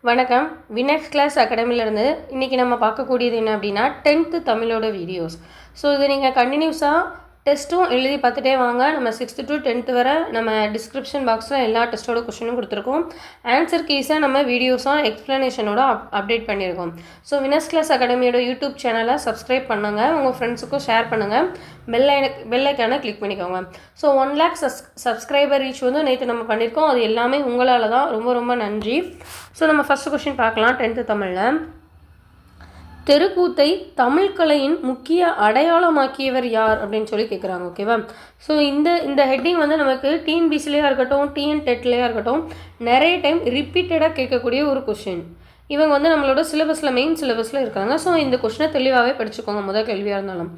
வணக்கம். வினெக்ஸ் கிளாஸ் அகாடமிலேருந்து இன்றைக்கி நம்ம பார்க்கக்கூடியது என்ன அப்படின்னா 10th தமிழோட வீடியோஸ். ஸோ இது நீங்கள் கண்டினியூஸாக டெஸ்ட்டும் எழுதி பார்த்துட்டே வாங்க. நம்ம 6th to 10th வரை நம்ம டிஸ்கிரிப்ஷன் பாக்ஸில் எல்லா டெஸ்ட்டோட கொஷினும் கொடுத்துருக்கோம். ஆன்சர் கீஸை நம்ம வீடியோஸாக எக்ஸ்ப்ளனேஷனோட அப்டேட் பண்ணியிருக்கோம். ஸோ வினெக்ஸ் கிளாஸ் அகாடமியோட யூடியூப் சேனலை சப்ஸ்கிரைப் பண்ணுங்கள், உங்கள் ஃப்ரெண்ட்ஸுக்கும் ஷேர் பண்ணுங்கள், பெல் ஐக்கானை கிளிக் பண்ணிக்கோங்க. ஸோ 1 lakh சப்ஸ்கிரைபர் ரீச் வந்து நேற்று நம்ம பண்ணியிருக்கோம். அது எல்லாமே உங்களால் தான். ரொம்ப ரொம்ப நன்றி. ஸோ நம்ம ஃபஸ்ட்டு கொஷின் பார்க்கலாம். 10th தமிழில் தெருக்கூத்தை தமிழ் கலையின் முக்கிய அடையாளமாக்கியவர் யார் அப்படின்னு சொல்லி கேட்குறாங்க. ஓகேவா? ஸோ இந்த ஹெட்டிங் வந்து நமக்கு டிஎன்பிசிலேயே இருக்கட்டும், டிஎன்-டெட்லேயே இருக்கட்டும், நிறைய டைம் ரிப்பீட்டடாக கேட்கக்கூடிய ஒரு கொஷின். இவங்க வந்து நம்மளோட சிலபஸில் மெயின் சிலபஸில் இருக்காங்க. ஸோ இந்த கொஷினை தெளிவாகவே படிச்சுக்கோங்க. முதல் கேள்வியாக இருந்தாலும்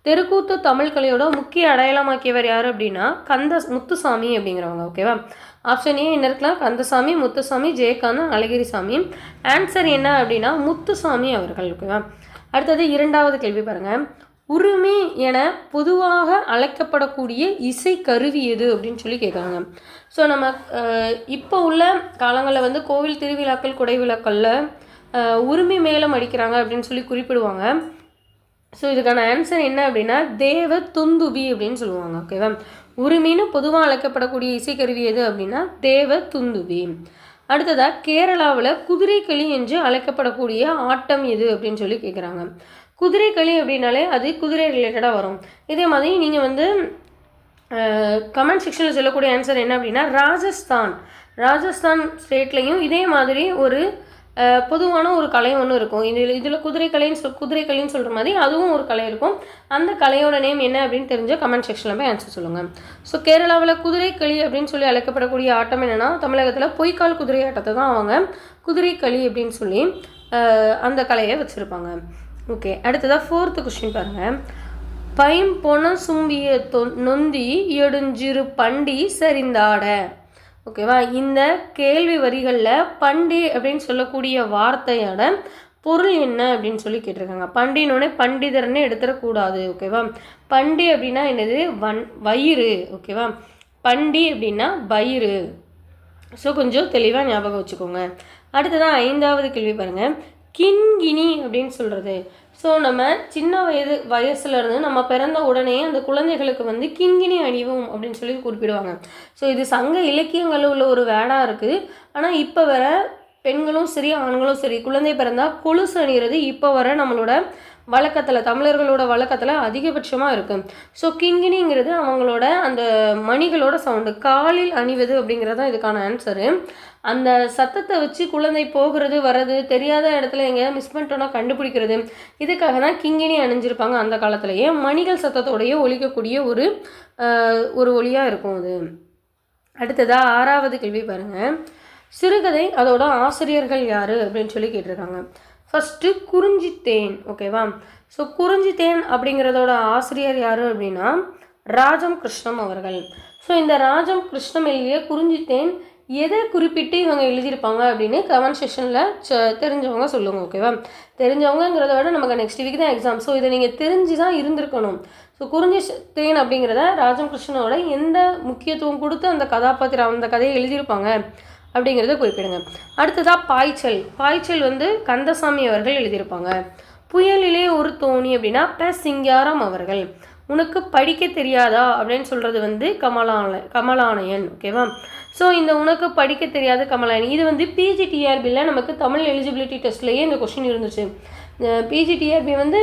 தெருக்கூத்து தமிழ் கலையோட முக்கிய அடையாளமாக்கியவர் யார் அப்படின்னா முத்துசாமி அப்படிங்கிறவங்க. ஓகேவா? ஆப்ஷன் ஏ என்ன இருக்கலாம்? கந்தசாமி, முத்துசாமி, ஜெயகாந்தன், அழகிரிசாமி. ஆன்சர் என்ன அப்படின்னா முத்துசாமி அவர்கள். ஓகேவா? அடுத்தது இரண்டாவது கேள்வி பாருங்கள். உரிமை என பொதுவாக அழைக்கப்படக்கூடிய இசை கருவி எது அப்படின்னு சொல்லி கேட்குறாங்க. ஸோ நம்ம இப்போ உள்ள காலங்களில் வந்து கோவில் திருவிழாக்கள், குடை விழாக்களில் உரிமை மேளம் அடிக்கிறாங்க அப்படின்னு சொல்லி குறிப்பிடுவாங்க. ஸோ இதுக்கான ஆன்சர் என்ன அப்படின்னா தேவ துந்துபி அப்படின்னு சொல்லுவாங்க. ஓகேவா? உரிமைன்னு பொதுவாக அழைக்கப்படக்கூடிய இசைக்கருவி எது அப்படின்னா தேவ துந்துபி. அடுத்ததாக கேரளாவில் குதிரைக்களி என்று அழைக்கப்படக்கூடிய ஆட்டம் எது அப்படின்னு சொல்லி கேட்குறாங்க. குதிரைக்களி அப்படின்னாலே அது குதிரை ரிலேட்டடாக வரும். இதே மாதிரி நீங்கள் வந்து கமெண்ட் செக்ஷனில் சொல்லக்கூடிய ஆன்சர் என்ன அப்படின்னா ராஜஸ்தான் ஸ்டேட்லேயும் இதே மாதிரி ஒரு பொதுவான ஒரு கலை ஒன்று இருக்கும். இதில் குதிரைக்கலைன்னு சொல்கிற மாதிரி அதுவும் ஒரு கலை இருக்கும். அந்த கலையோட நேம் என்ன அப்படின்னு தெரிஞ்சால் கமெண்ட் செக்ஷனில் போய் ஆன்சர் சொல்லுங்கள். ஸோ கேரளாவில் குதிரைக்களி அப்படின்னு சொல்லி அழைக்கப்படக்கூடிய ஆட்டம் என்னென்னா தமிழகத்தில் பொய்க்கால் குதிரை ஆட்டத்தை தான் அவங்க குதிரைக்களி அப்படின்னு சொல்லி அந்த கலையை வச்சுருப்பாங்க. ஓகே, அடுத்ததாக 4th கொஸ்டின் பாருங்கள். பைம்பொன சும்பிய நொந்தி எடுஞ்சிறு பண்டி சரிந்தாட. ஓகேவா? இந்த கேள்வி வரிகளில் பண்டி அப்படின்னு சொல்லக்கூடிய வார்த்தையோட பொருள் என்ன அப்படின்னு சொல்லி கேட்டிருக்காங்க. பண்டினோடனே பண்டிதர்னே எடுத்துடக்கூடாது. ஓகேவா? பண்டி அப்படின்னா என்னது? வயிறு. ஓகேவா? பண்டி அப்படின்னா வயிறு. ஸோ கொஞ்சம் தெளிவாக ஞாபகம் வச்சுக்கோங்க. அடுத்ததான் 5வது கேள்வி பாருங்கள். கிண்கிணி அப்படின்னு சொல்கிறது. ஸோ நம்ம சின்ன வயசுலேருந்து நம்ம பிறந்த உடனே அந்த குழந்தைகளுக்கு வந்து கிண்கிணி அணிவோம் அப்படின்னு சொல்லி குறிப்பிடுவாங்க. ஸோ இது சங்க இலக்கியங்களில் உள்ள ஒரு வேடாக இருக்குது. ஆனால் இப்போ வர பெண்களும் சரி ஆண்களும் சரி குழந்தை பிறந்தால் கொலுசு அணிகிறது இப்போ வர நம்மளோட வழக்கத்தில், தமிழர்களோட வழக்கத்தில் அதிகபட்சமாக இருக்குது. ஸோ கிண்கிணிங்கிறது அவங்களோட அந்த மணிகளோட சவுண்டு, காலில் அணிவது அப்படிங்கிறது தான் இதுக்கான ஆன்சரு. அந்த சத்தத்தை வச்சு குழந்தை போகிறது வர்றது, தெரியாத இடத்துல எங்கேயாவது மிஸ் பண்ணிட்டோன்னா கண்டுபிடிக்கிறது, இதுக்காக தான் கிங்கிணி அணிஞ்சிருப்பாங்க. அந்த காலத்திலேயே மணிகள் சத்தத்தோடையே ஒலிக்கக்கூடிய ஒரு ஒலியாக இருக்கும் அது. அடுத்ததாக 6வது கேள்வி பாருங்கள். சிறுகதை அதோட ஆசிரியர்கள் யார் அப்படின்னு சொல்லி கேட்டிருக்காங்க. ஃபஸ்ட்டு குறிஞ்சித்தேன். ஓகேவா? ஸோ குறிஞ்சித்தேன் அப்படிங்கிறதோட ஆசிரியர் யார் அப்படின்னா ராஜம் கிருஷ்ணம் அவர்கள். ஸோ இந்த ராஜம் கிருஷ்ணம் எழுதிய குறிஞ்சித்தேன் எதை குறிப்பிட்டு இவங்க எழுதியிருப்பாங்க அப்படின்னு கமெண்ட் செக்ஷனில் தெரிஞ்சவங்க சொல்லுங்கள். ஓகேவா? தெரிஞ்சவங்கிறத விட நமக்கு நெக்ஸ்ட் வீக் தான் எக்ஸாம். ஸோ இதை நீங்கள் தெரிஞ்சு தான் இருந்திருக்கணும். ஸோ குறிஞ்சித்தேன் அப்படிங்கிறத ராஜம் கிருஷ்ணனோட எந்த முக்கியத்துவம் கொடுத்து அந்த கதாபாத்திரம் அந்த கதையை எழுதியிருப்பாங்க அப்படிங்கிறத குறிப்பிடுங்க. அடுத்ததாக பாய்ச்சல் வந்து கந்தசாமி அவர்கள் எழுதியிருப்பாங்க. புயலிலே ஒரு தோணி அப்படின்னா சிங்காரம் அவர்கள். உனக்கு படிக்க தெரியாதா அப்படின்னு சொல்கிறது வந்து கமலானயன். ஓகேவா? ஸோ இந்த உனக்கு படிக்க தெரியாத கமலாயன் இது வந்து பிஜிடிஆர்பியில் நமக்கு தமிழ் எலிஜிபிலிட்டி டெஸ்ட்லேயே இந்த கொஸ்டின் இருந்துச்சு. பிஜிடிஆர்பி வந்து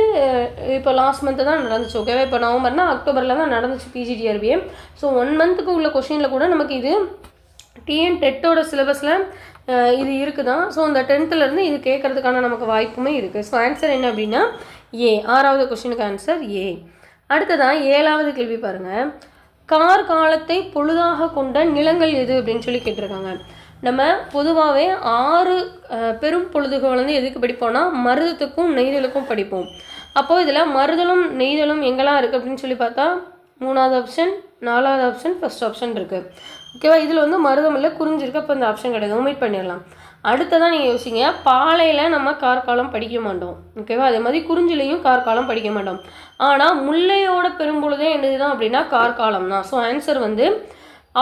இப்போ லாஸ்ட் மந்த்து தான் நடந்துச்சு. ஓகேவா? இப்போ நவம்பர்னா அக்டோபரில் தான் நடந்துச்சு பிஜிடிஆர்பியே. ஸோ 1 monthக்கு உள்ள கொஸ்டினில் கூட நமக்கு இது டிஎன்-டெட்டோட சிலபஸில் இது இருக்குதான். ஸோ அந்த 10thலேருந்து இது கேட்குறதுக்கான நமக்கு வாய்ப்புமே இருக்குது. ஸோ ஆன்சர் என்ன அப்படின்னா ஏ. 6வது கொஸ்டினுக்கு ஆன்சர் ஏ. அடுத்ததான் 7வது கேள்வி பாருங்கள். காலத்தை பொழுதாக கொண்ட நிலங்கள் எது அப்படின்னு சொல்லி கேட்டிருக்காங்க. நம்ம பொதுவாகவே 6 பெரும் பொழுதுகள் வந்து எதுக்கு படிப்போம்னா மருதத்துக்கும் நெய்தலுக்கும் படிப்போம். அப்போது இதில் மருதலும் நெய்தலும் எங்கெல்லாம் இருக்குது அப்படின்னு சொல்லி பார்த்தா 3வது ஆப்ஷன், 4வது ஆப்ஷன், ஃபஸ்ட் ஆப்ஷன் இருக்குது. ஓகேவா? இதில் வந்து மருதம் இல்லை, குறிஞ்சிருக்கு. அப்போ இந்த ஆப்ஷன் கிடையாது, ஒமிட் பண்ணிடலாம். அடுத்ததான் நீங்கள் யோசிங்க. பாலையில் நம்ம கார்காலம் படிக்க மாட்டோம். ஓகேவா? அதே மாதிரி குறிஞ்சிலையும் கார்காலம் படிக்க மாட்டோம். ஆனால் முல்லையோட பெரும்பொழுதே என்னது தான் அப்படின்னா கார்காலம் தான். ஸோ ஆன்சர் வந்து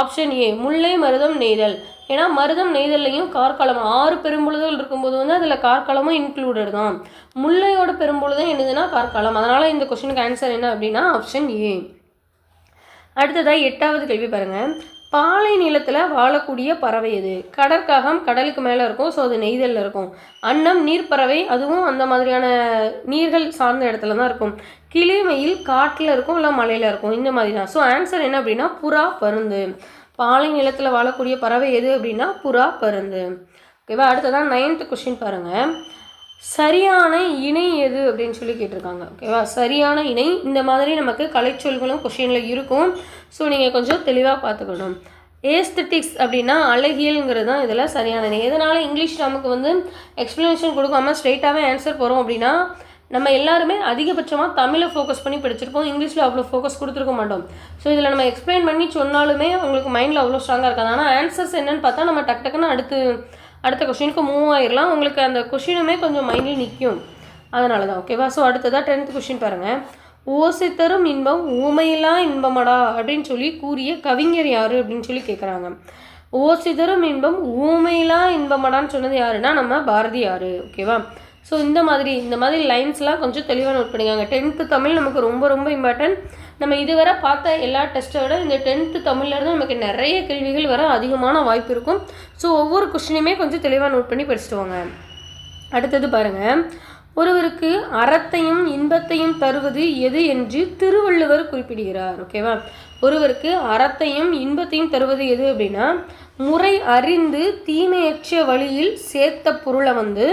ஆப்ஷன் ஏ முல்லை மருதம் நெய்தல். ஏன்னா மருதம் நெய்தல்லையும் கார்காலம் 6 பெரும்பொழுதுகள் இருக்கும்போது வந்து அதில் கார்காலமும் இன்க்ளூடட் தான். முல்லையோட பெரும்பொழுதும் என்னதுன்னா கார்காலம். அதனால் இந்த கொஸ்டினுக்கு ஆன்சர் என்ன அப்படின்னா ஆப்ஷன் ஏ. அடுத்ததாக 8வது கேள்வி பாருங்கள். பாலை நிலத்தில் வாழக்கூடிய பறவை எது? கடற்காகம் கடலுக்கு மேலே இருக்கும், ஸோ அது நெய்தலில் இருக்கும். அன்னம் நீர்ப்பறவை, அதுவும் அந்த மாதிரியான நீர்கள் சார்ந்த இடத்துல தான் இருக்கும். கிளிமயில் காட்டில் இருக்கும் இல்லை மலையில் இருக்கும், இந்த மாதிரி தான். ஸோ ஆன்சர் என்ன அப்படின்னா புறா பருந்து. பாலை நிலத்தில் வாழக்கூடிய பறவை எது அப்படின்னா புறா பருந்து. ஓகேவா? அடுத்ததான் 9th கொஸ்டின் பாருங்கள். சரியான இணை எது அப்படின்னு சொல்லி கேட்டிருக்காங்க. ஓகேவா? சரியான இணை இந்த மாதிரி நமக்கு கலைச்சொல்களும் கொஷினில் இருக்கும். ஸோ நீங்கள் கொஞ்சம் தெளிவாக பார்த்துக்கணும். ஏஸ்தட்டிக்ஸ் அப்படின்னா அழகியல்ங்கிறது தான் இதில் சரியான இணை. எதனால் இங்கிலீஷ் நமக்கு வந்து எக்ஸ்ப்ளனேஷன் கொடுக்காமல் ஸ்ட்ரெயிட்டாகவே ஆன்சர் போகிறோம் அப்படின்னா, நம்ம எல்லாருமே அதிகபட்சமாக தமிழை ஃபோக்கஸ் பண்ணி படிச்சிருப்போம், இங்கிலீஷில் அவ்வளோ ஃபோக்கஸ் கொடுத்துருக்க மாட்டோம். ஸோ இதில் நம்ம எக்ஸ்பிளைன் பண்ணி சொன்னாலுமே உங்களுக்கு மைண்டில் அவ்வளோ ஸ்ட்ராங்காக இருக்காது. ஆனால் ஆன்சர்ஸ் என்னென்னு பார்த்தா நம்ம டக்குன்னு அடுத்த கொஷினுக்கு மூவ் ஆயிடலாம். உங்களுக்கு அந்த கொஷினுமே கொஞ்சம் மைண்டில் நிற்கும், அதனால தான். ஓகேவா? ஸோ அடுத்ததாக 10th கொஷின் பாருங்கள். ஓசை தரும் இன்பம் ஊமையிலா இன்பமடா அப்படின்னு சொல்லி கூறிய கவிஞர் யார் அப்படின்னு சொல்லி கேட்குறாங்க. ஓசை தரும் இன்பம் ஊமையிலா இன்பமடான்னு சொன்னது யாருன்னா நம்ம பாரதியார். ஓகேவா? ஸோ இந்த மாதிரி லைன்ஸ்லாம் கொஞ்சம் தெளிவாக நோட் பண்ணிக்காங்க. 10th தமிழ் நமக்கு ரொம்ப ரொம்ப இம்பார்ட்டன்ட். நம்ம இதுவரை பார்த்த எல்லா டெஸ்ட்டை விட இந்த 10th தமிழ்லேருந்து நமக்கு நிறைய கேள்விகள் வர அதிகமான வாய்ப்பு இருக்கும். ஸோ ஒவ்வொரு கொஸ்டினையுமே கொஞ்சம் தெளிவாக நோட் பண்ணி படிச்சுட்டு வாங்க. அடுத்தது பாருங்கள். ஒருவருக்கு அறத்தையும் இன்பத்தையும் தருவது எது என்று திருவள்ளுவர் குறிப்பிடுகிறார். ஓகேவா? ஒருவருக்கு அறத்தையும் இன்பத்தையும் தருவது எது அப்படின்னா முறை அறிந்து தீமையற்ற வழியில் சேர்த்த பொருளை வந்து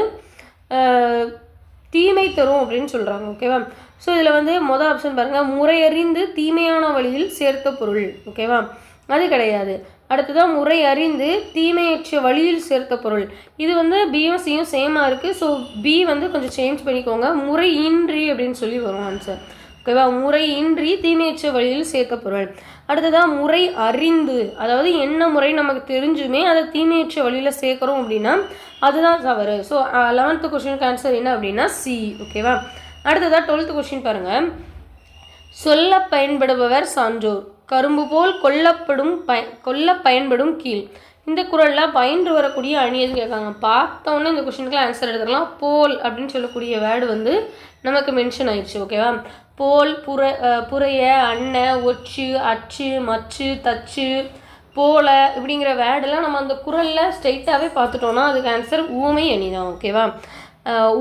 தீமை தரும் அப்படின்னு சொல்கிறாங்க. ஓகேவா? ஸோ இதில் வந்து மொதல் ஆப்ஷன் பாருங்கள், முறையறிந்து தீமையான வழியில் சேர்த்த பொருள். ஓகேவா? அது கிடையாது. அடுத்ததான் முறை அறிந்து தீமையற்ற வழியில் சேர்த்த பொருள். இது வந்து பியும் சியும் சேமாக இருக்குது. ஸோ பி வந்து கொஞ்சம் சேஞ்ச் பண்ணிக்கோங்க, முறை இன்றி அப்படின்னு சொல்லி வரும் ஆன்சர். ஓகேவா? முறை இன்றி தீமையற்ற வழியில் சேர்த்த பொருள். அடுத்ததான் முறை அறிந்து, அதாவது என்ன முறை நமக்கு தெரிஞ்சுமே அதை தீமையற்ற வழியில் சேர்க்குறோம் அப்படின்னா அதுதான் தவறு. ஸோ 11th கொஸ்டினுக்கு ஆன்சர் என்ன அப்படின்னா சி. ஓகேவா? அடுத்ததாக 12th கொஸ்டின் பாருங்கள். சொல்ல பயன்படுபவர் சான்றோர், கரும்பு போல் கொல்ல பயன்படும் கீழ். இந்த குறளில் பயின்று வரக்கூடிய அணி எதுன்னு கேட்காங்க. பார்த்தோன்னே இந்த கொஸ்டினுக்குலாம் ஆன்சர் எடுத்துக்கலாம். போல் அப்படின்னு சொல்லக்கூடிய வேர்டு வந்து நமக்கு மென்ஷன் ஆயிடுச்சு. ஓகேவா? போல், புறைய, அன்ன, ஒச்சு, அச்சு, மச்சு, தச்சு, போல இப்படிங்கிற வேர்டெல்லாம் நம்ம அந்த குறளில் ஸ்ட்ரெயிட்டாகவே பார்த்துட்டோன்னா அதுக்கு ஆன்சர் ஊமை அணி தான். ஓகேவா?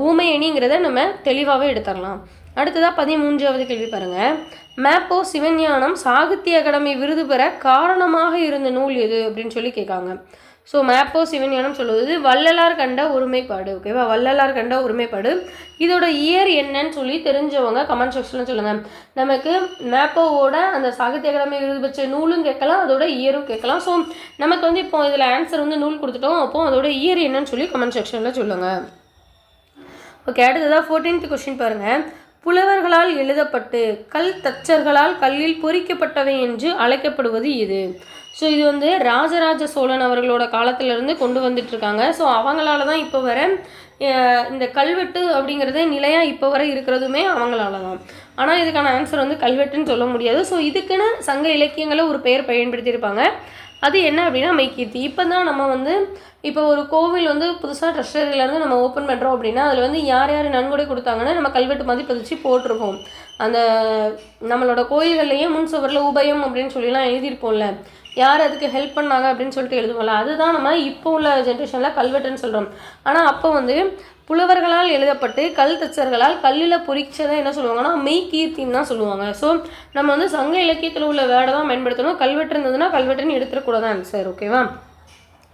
ஊமை அணிங்கிறத நம்ம தெளிவாகவே எடுத்துடலாம். அடுத்ததாக 13வது கேள்வி பாருங்கள். மேப்போ சிவஞானம் சாகித்ய அகாடமி விருது பெற காரணமாக இருந்த நூல் எது அப்படின்னு சொல்லி கேட்காங்க. ஸோ மேப்போ சிவஞானம் சொல்லுவது வள்ளலார் கண்ட ஒருமைப்பாடு. ஓகேவா? வள்ளலார் கண்ட ஒருமைப்பாடு. இதோட இயர் என்னன்னு சொல்லி தெரிஞ்சவங்க கமெண்ட் செக்ஷனில் சொல்லுங்கள். நமக்கு மேப்போவோட அந்த சாகித்ய அகாடமி விருது பெற்ற நூலும் கேட்கலாம், அதோட இயரும் கேட்கலாம். ஸோ நமக்கு வந்து இப்போ இதில் ஆன்சர் வந்து நூல் கொடுத்துட்டோம், அப்போது அதோட இயர் என்னன்னு சொல்லி கமெண்ட் செக்ஷனில் சொல்லுங்கள். ஓகே. அடுத்ததாக 14th கொஸ்டின் பாருங்கள். புலவர்களால் எழுதப்பட்டு கல் தச்சர்களால் கல்லில் பொறிக்கப்பட்டவை என்று அழைக்கப்படுவது இது. ஸோ இது வந்து ராஜராஜ சோழன் அவர்களோட காலத்திலேருந்து கொண்டு வந்துட்டுருக்காங்க. ஸோ அவங்களால தான் இப்போ வர இந்த கல்வெட்டு அப்படிங்கிறதே நிலையாக இப்போ வர இருக்கிறதுமே அவங்களால தான். ஆனால் இதுக்கான ஆன்சர் வந்து கல்வெட்டுன்னு சொல்ல முடியாது. ஸோ இதுக்குன்னு சங்க இலக்கியங்களை ஒரு பெயர் பயன்படுத்தியிருப்பாங்க. அது என்ன அப்படின்னா மெய்கீர்த்தி. இப்போ தான் நம்ம வந்து இப்போ ஒரு கோவில் வந்து புதுசாக ட்ரெஷரியிலேருந்து நம்ம ஓப்பன் பண்ணுறோம் அப்படின்னா அதில் வந்து யார் யார் நன்கொடை கொடுத்தாங்கன்னு நம்ம கல்வெட்டு மாதிரி பதிச்சு போட்டிருக்கோம். அந்த நம்மளோட கோயில்கள்லேயே முன் சுவரில் உபயம் அப்படின்னு சொல்லிலாம் எழுதியிருப்போம்ல, யார் அதுக்கு ஹெல்ப் பண்ணாங்க அப்படின்னு சொல்லிட்டு எழுதுவோம்ல, அதுதான் நம்ம இப்போ உள்ள ஜென்ரேஷனில் கல்வெட்டுன்னு சொல்கிறோம். ஆனால் அப்போ வந்து புலவர்களால் எழுதப்பட்டு கல் தச்சர்களால் கல்லில் பொறிச்சதை என்ன சொல்லுவாங்கன்னா மெய்கீர்த்தின்னு தான் சொல்லுவாங்க. ஸோ நம்ம வந்து சங்க இலக்கியத்தில் உள்ள வேர்டை தான் பயன்படுத்தணும். கல்வெட்டு இருந்ததுன்னா கல்வெட்டுன்னு எடுத்துக்கூடாது ஆன்சர். ஓகேவா?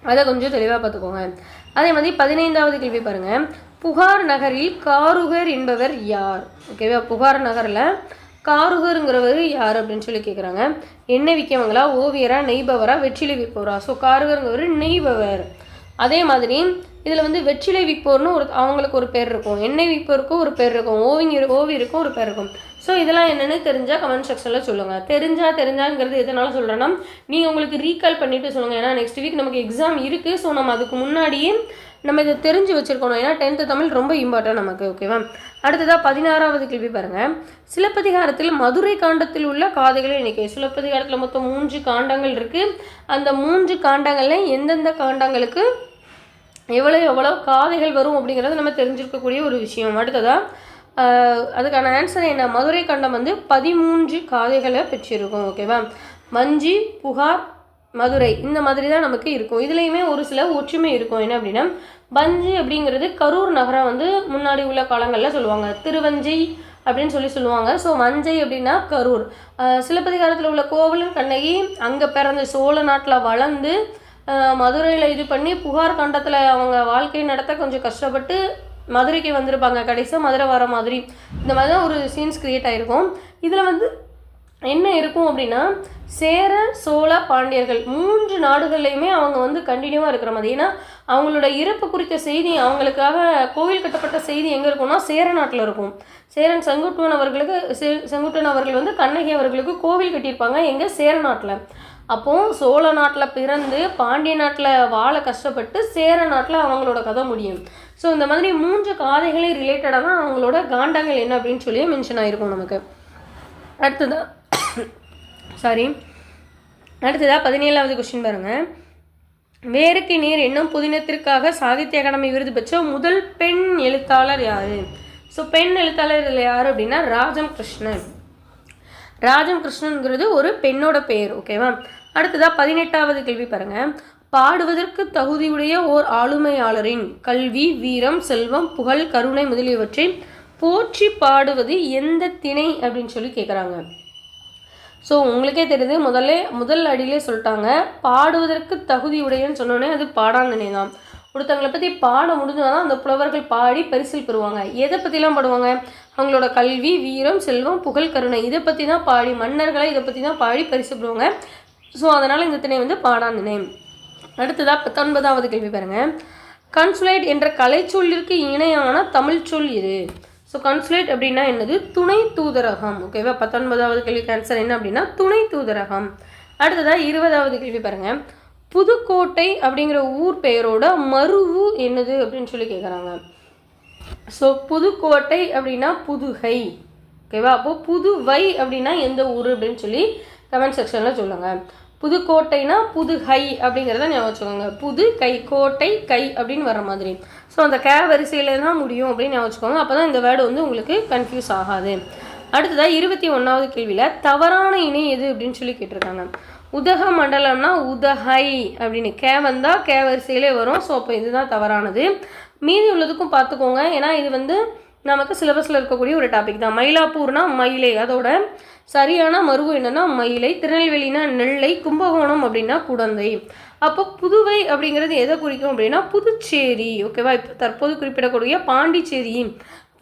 அதை கொஞ்சம் தெளிவாக பார்த்துக்கோங்க. அதே மாதிரி 15வது கேள்வி பாருங்கள். புகார் நகரில் காருகர் என்பவர் யார்? ஓகேவா? புகார் நகரில் காருகருங்கிறவர் யார் அப்படின்னு சொல்லி கேட்குறாங்க. எண்ணெய் விற்கவங்களா, ஓவியரா, நெய்பவரா, வெற்றிலை விற்பவரா? ஸோ காருகருங்கிறவர் நெய்பவர். அதே மாதிரி இதில் வந்து வெற்றிலை விற்போர்னு அவங்களுக்கு ஒரு பேர் இருக்கும், எண்ணெய் விற்போருக்கும் ஒரு பேர் இருக்கும், ஓவியருக்கும் ஒரு பேர் இருக்கும். ஸோ இதெல்லாம் என்னென்னு தெரிஞ்சால் கமெண்ட் செக்ஷனில் சொல்லுங்கள். தெரிஞ்சாங்கிறது எதனால சொல்கிறேன்னா, நீங்கள் உங்களுக்கு ரீகால் பண்ணிவிட்டு சொல்லுங்கள். ஏன்னா நெக்ஸ்ட் வீக் நமக்கு எக்ஸாம் இருக்குது. ஸோ நம்ம அதுக்கு முன்னாடியே நம்ம இதை தெரிஞ்சு வச்சுருக்கணும். ஏன்னா 10th தமிழ் ரொம்ப இம்பார்ட்டன்ட் நமக்கு. ஓகேவா? அடுத்ததாக 16வது கேள்வி பாருங்கள். சிலப்பதிகாரத்தில் மதுரை காண்டத்தில் உள்ள காதைகளை எண்ணிக்கை. சிலப்பதிகாரத்தில் மொத்தம் 3 காண்டங்கள் இருக்குது. அந்த 3 காண்டங்களில் எந்தெந்த காண்டங்களுக்கு எவ்வளோ காதைகள் வரும் அப்படிங்கிறது நம்ம தெரிஞ்சிருக்கக்கூடிய ஒரு விஷயம். அடுத்ததாக அதுக்கான ஆன்சர் என்ன? மதுரை காண்டம் வந்து 13 காதைகளை பெற்றிருக்கும். ஓகேவா? வஞ்சி, புகார், மதுரை இந்த மாதிரி தான் நமக்கு இருக்கும். இதுலேயுமே ஒரு சில ஒற்றுமை இருக்கும். என்ன அப்படின்னா, வஞ்சி அப்படிங்கிறது கரூர் நகரம் வந்து முன்னாடி உள்ள காலங்களில் சொல்லுவாங்க. திருவஞ்சி அப்படின்னு சொல்லுவாங்க. ஸோ வஞ்சை அப்படின்னா கரூர். சிலப்பதிகாரத்தில் உள்ள கோவலன் கண்ணகி அங்கே பிறந்து சோழ நாட்டில் வளர்ந்து மதுரையில் இது பண்ணி புகார் கண்டத்தில் அவங்க வாழ்க்கை நடத்த கொஞ்சம் கஷ்டப்பட்டு மதுரைக்கு வந்திருப்பாங்க. கடைசியாக மதுரை வர மாதிரி இந்த மாதிரி தான் ஒரு சீன்ஸ் க்ரியேட் ஆகிருக்கும். இதில் வந்து என்ன இருக்கும் அப்படின்னா, சேர, சோழ, பாண்டியர்கள் 3 நாடுகள்லையுமே அவங்க வந்து கண்டினியூவாக இருக்கிற மாதிரி. ஏன்னா அவங்களோட இறப்பு குறித்த செய்தி, அவங்களுக்காக கோவில் கட்டப்பட்ட செய்தி எங்கே இருக்கும்னா சேர நாட்டில் இருக்கும். சேரன் செங்குட்டுவன் அவர்கள் வந்து கண்ணகி அவர்களுக்கு கோவில் கட்டியிருப்பாங்க. எங்கே? சேர நாட்டில். அப்போது சோழ நாட்டில் பிறந்து பாண்டிய நாட்டில் வாழ கஷ்டப்பட்டு சேர நாட்டில் அவங்களோட கதை முடியும். ஸோ இந்த மாதிரி 3 காதைகளே ரிலேட்டடாக தான் அவங்களோட காண்டங்கள் என்ன அப்படின்னு சொல்லி மென்ஷன் ஆகிருக்கும் நமக்கு. அடுத்ததாக 17வது கொஸ்டின் பாருங்கள். வேருக்கு நீர் என்னும் புதினத்திற்காக சாகித்ய அகாடமி விருது பெற்ற முதல் பெண் எழுத்தாளர் யார்? ஸோ பெண் எழுத்தாளர் யார் அப்படின்னா ராஜம் கிருஷ்ணன். ராஜம் கிருஷ்ணன்கிறது ஒரு பெண்ணோட பெயர். ஓகேவா? அடுத்ததாக 18வது கேள்வி பாருங்கள். பாடுவதற்கு தகுதியுடைய ஓர் ஆளுமையாளரின் கல்வி, வீரம், செல்வம், புகழ், கருணை முதலியவற்றை போற்றி பாடுவது எந்த திணை அப்படின்னு சொல்லி கேட்குறாங்க. ஸோ உங்களுக்கே தெரியுது, முதல் அடியிலே சொல்லிட்டாங்க, பாடுவதற்கு தகுதியுடையன்னு சொன்னோன்னே அது பாடான் திணை தான். ஒருத்தங்களை பற்றி பாட முடிஞ்சால் தான் அந்த புலவர்கள் பாடி பரிசில் பெறுவாங்க. எதை பற்றிலாம் பாடுவாங்க? அவங்களோட கல்வி, வீரம், செல்வம், புகழ், கருணை இதை பற்றி தான் பாடி, மன்னர்களை இதை பற்றி தான் பாடி பரிசு பெறுவாங்க. ஸோ அதனால் இந்த திணை வந்து பாடான் திணை. அடுத்ததாக 19வது கேள்வி பாருங்கள். கன்சுலேட் என்ற கலைச்சொல்லிற்கு இணையான தமிழ் சொல் இது. ஸோ கன்சுலேட் அப்படின்னா என்னது? துணை தூதரகம். ஓகேவா? 19வது கேள்விக்கு ஆன்சர் என்ன அப்படின்னா துணை தூதரகம். அடுத்ததாக 20வது கேள்வி பாருங்கள். புதுக்கோட்டை அப்படிங்கிற ஊர் பெயரோட மருவு என்னது அப்படின்னு சொல்லி கேட்குறாங்க. ஸோ புதுக்கோட்டை அப்படின்னா புதுகை. ஓகேவா? அப்போது புதுவை அப்படின்னா எந்த ஊர் அப்படின்னு சொல்லி கமெண்ட் செக்ஷனில் சொல்லுங்கள். புதுக்கோட்டைனா புதுகை அப்படிங்கிறத ஞாபகம் வச்சுக்கோங்க. புது கை, கோட்டை, கை அப்படின்னு வர மாதிரி. ஸோ அந்த வரிசையில் தான் முடியும் அப்படின்னு ஞாபகம் வச்சுக்கோங்க. அப்போ தான் இந்த வேர்டு வந்து உங்களுக்கு கன்ஃபியூஸ் ஆகாது. அடுத்ததாக 21வது கேள்வியில் தவறான இணை எது அப்படின்னு சொல்லி கேட்டிருக்காங்க. உதக மண்டலம்னா உதகை அப்படின்னு வந்தால் வரிசையிலே வரும். ஸோ அப்போ இதுதான் தவறானது. மீதி உள்ளதுக்கும் பார்த்துக்கோங்க. ஏன்னா இது வந்து நமக்கு சிலபஸில் இருக்கக்கூடிய ஒரு டாபிக் தான். மயிலாப்பூர்னா மயிலை, அதோட சரியான மருவு என்னன்னா மயிலை. திருநெல்வேலினா நெல்லை. கும்பகோணம் அப்படின்னா குடந்தை. அப்போ புதுவை அப்படிங்கிறது எதை குறிக்கும் அப்படின்னா புதுச்சேரி. ஓகேவா? இப்போ தற்போது குறிப்பிடக்கூடிய பாண்டிச்சேரி,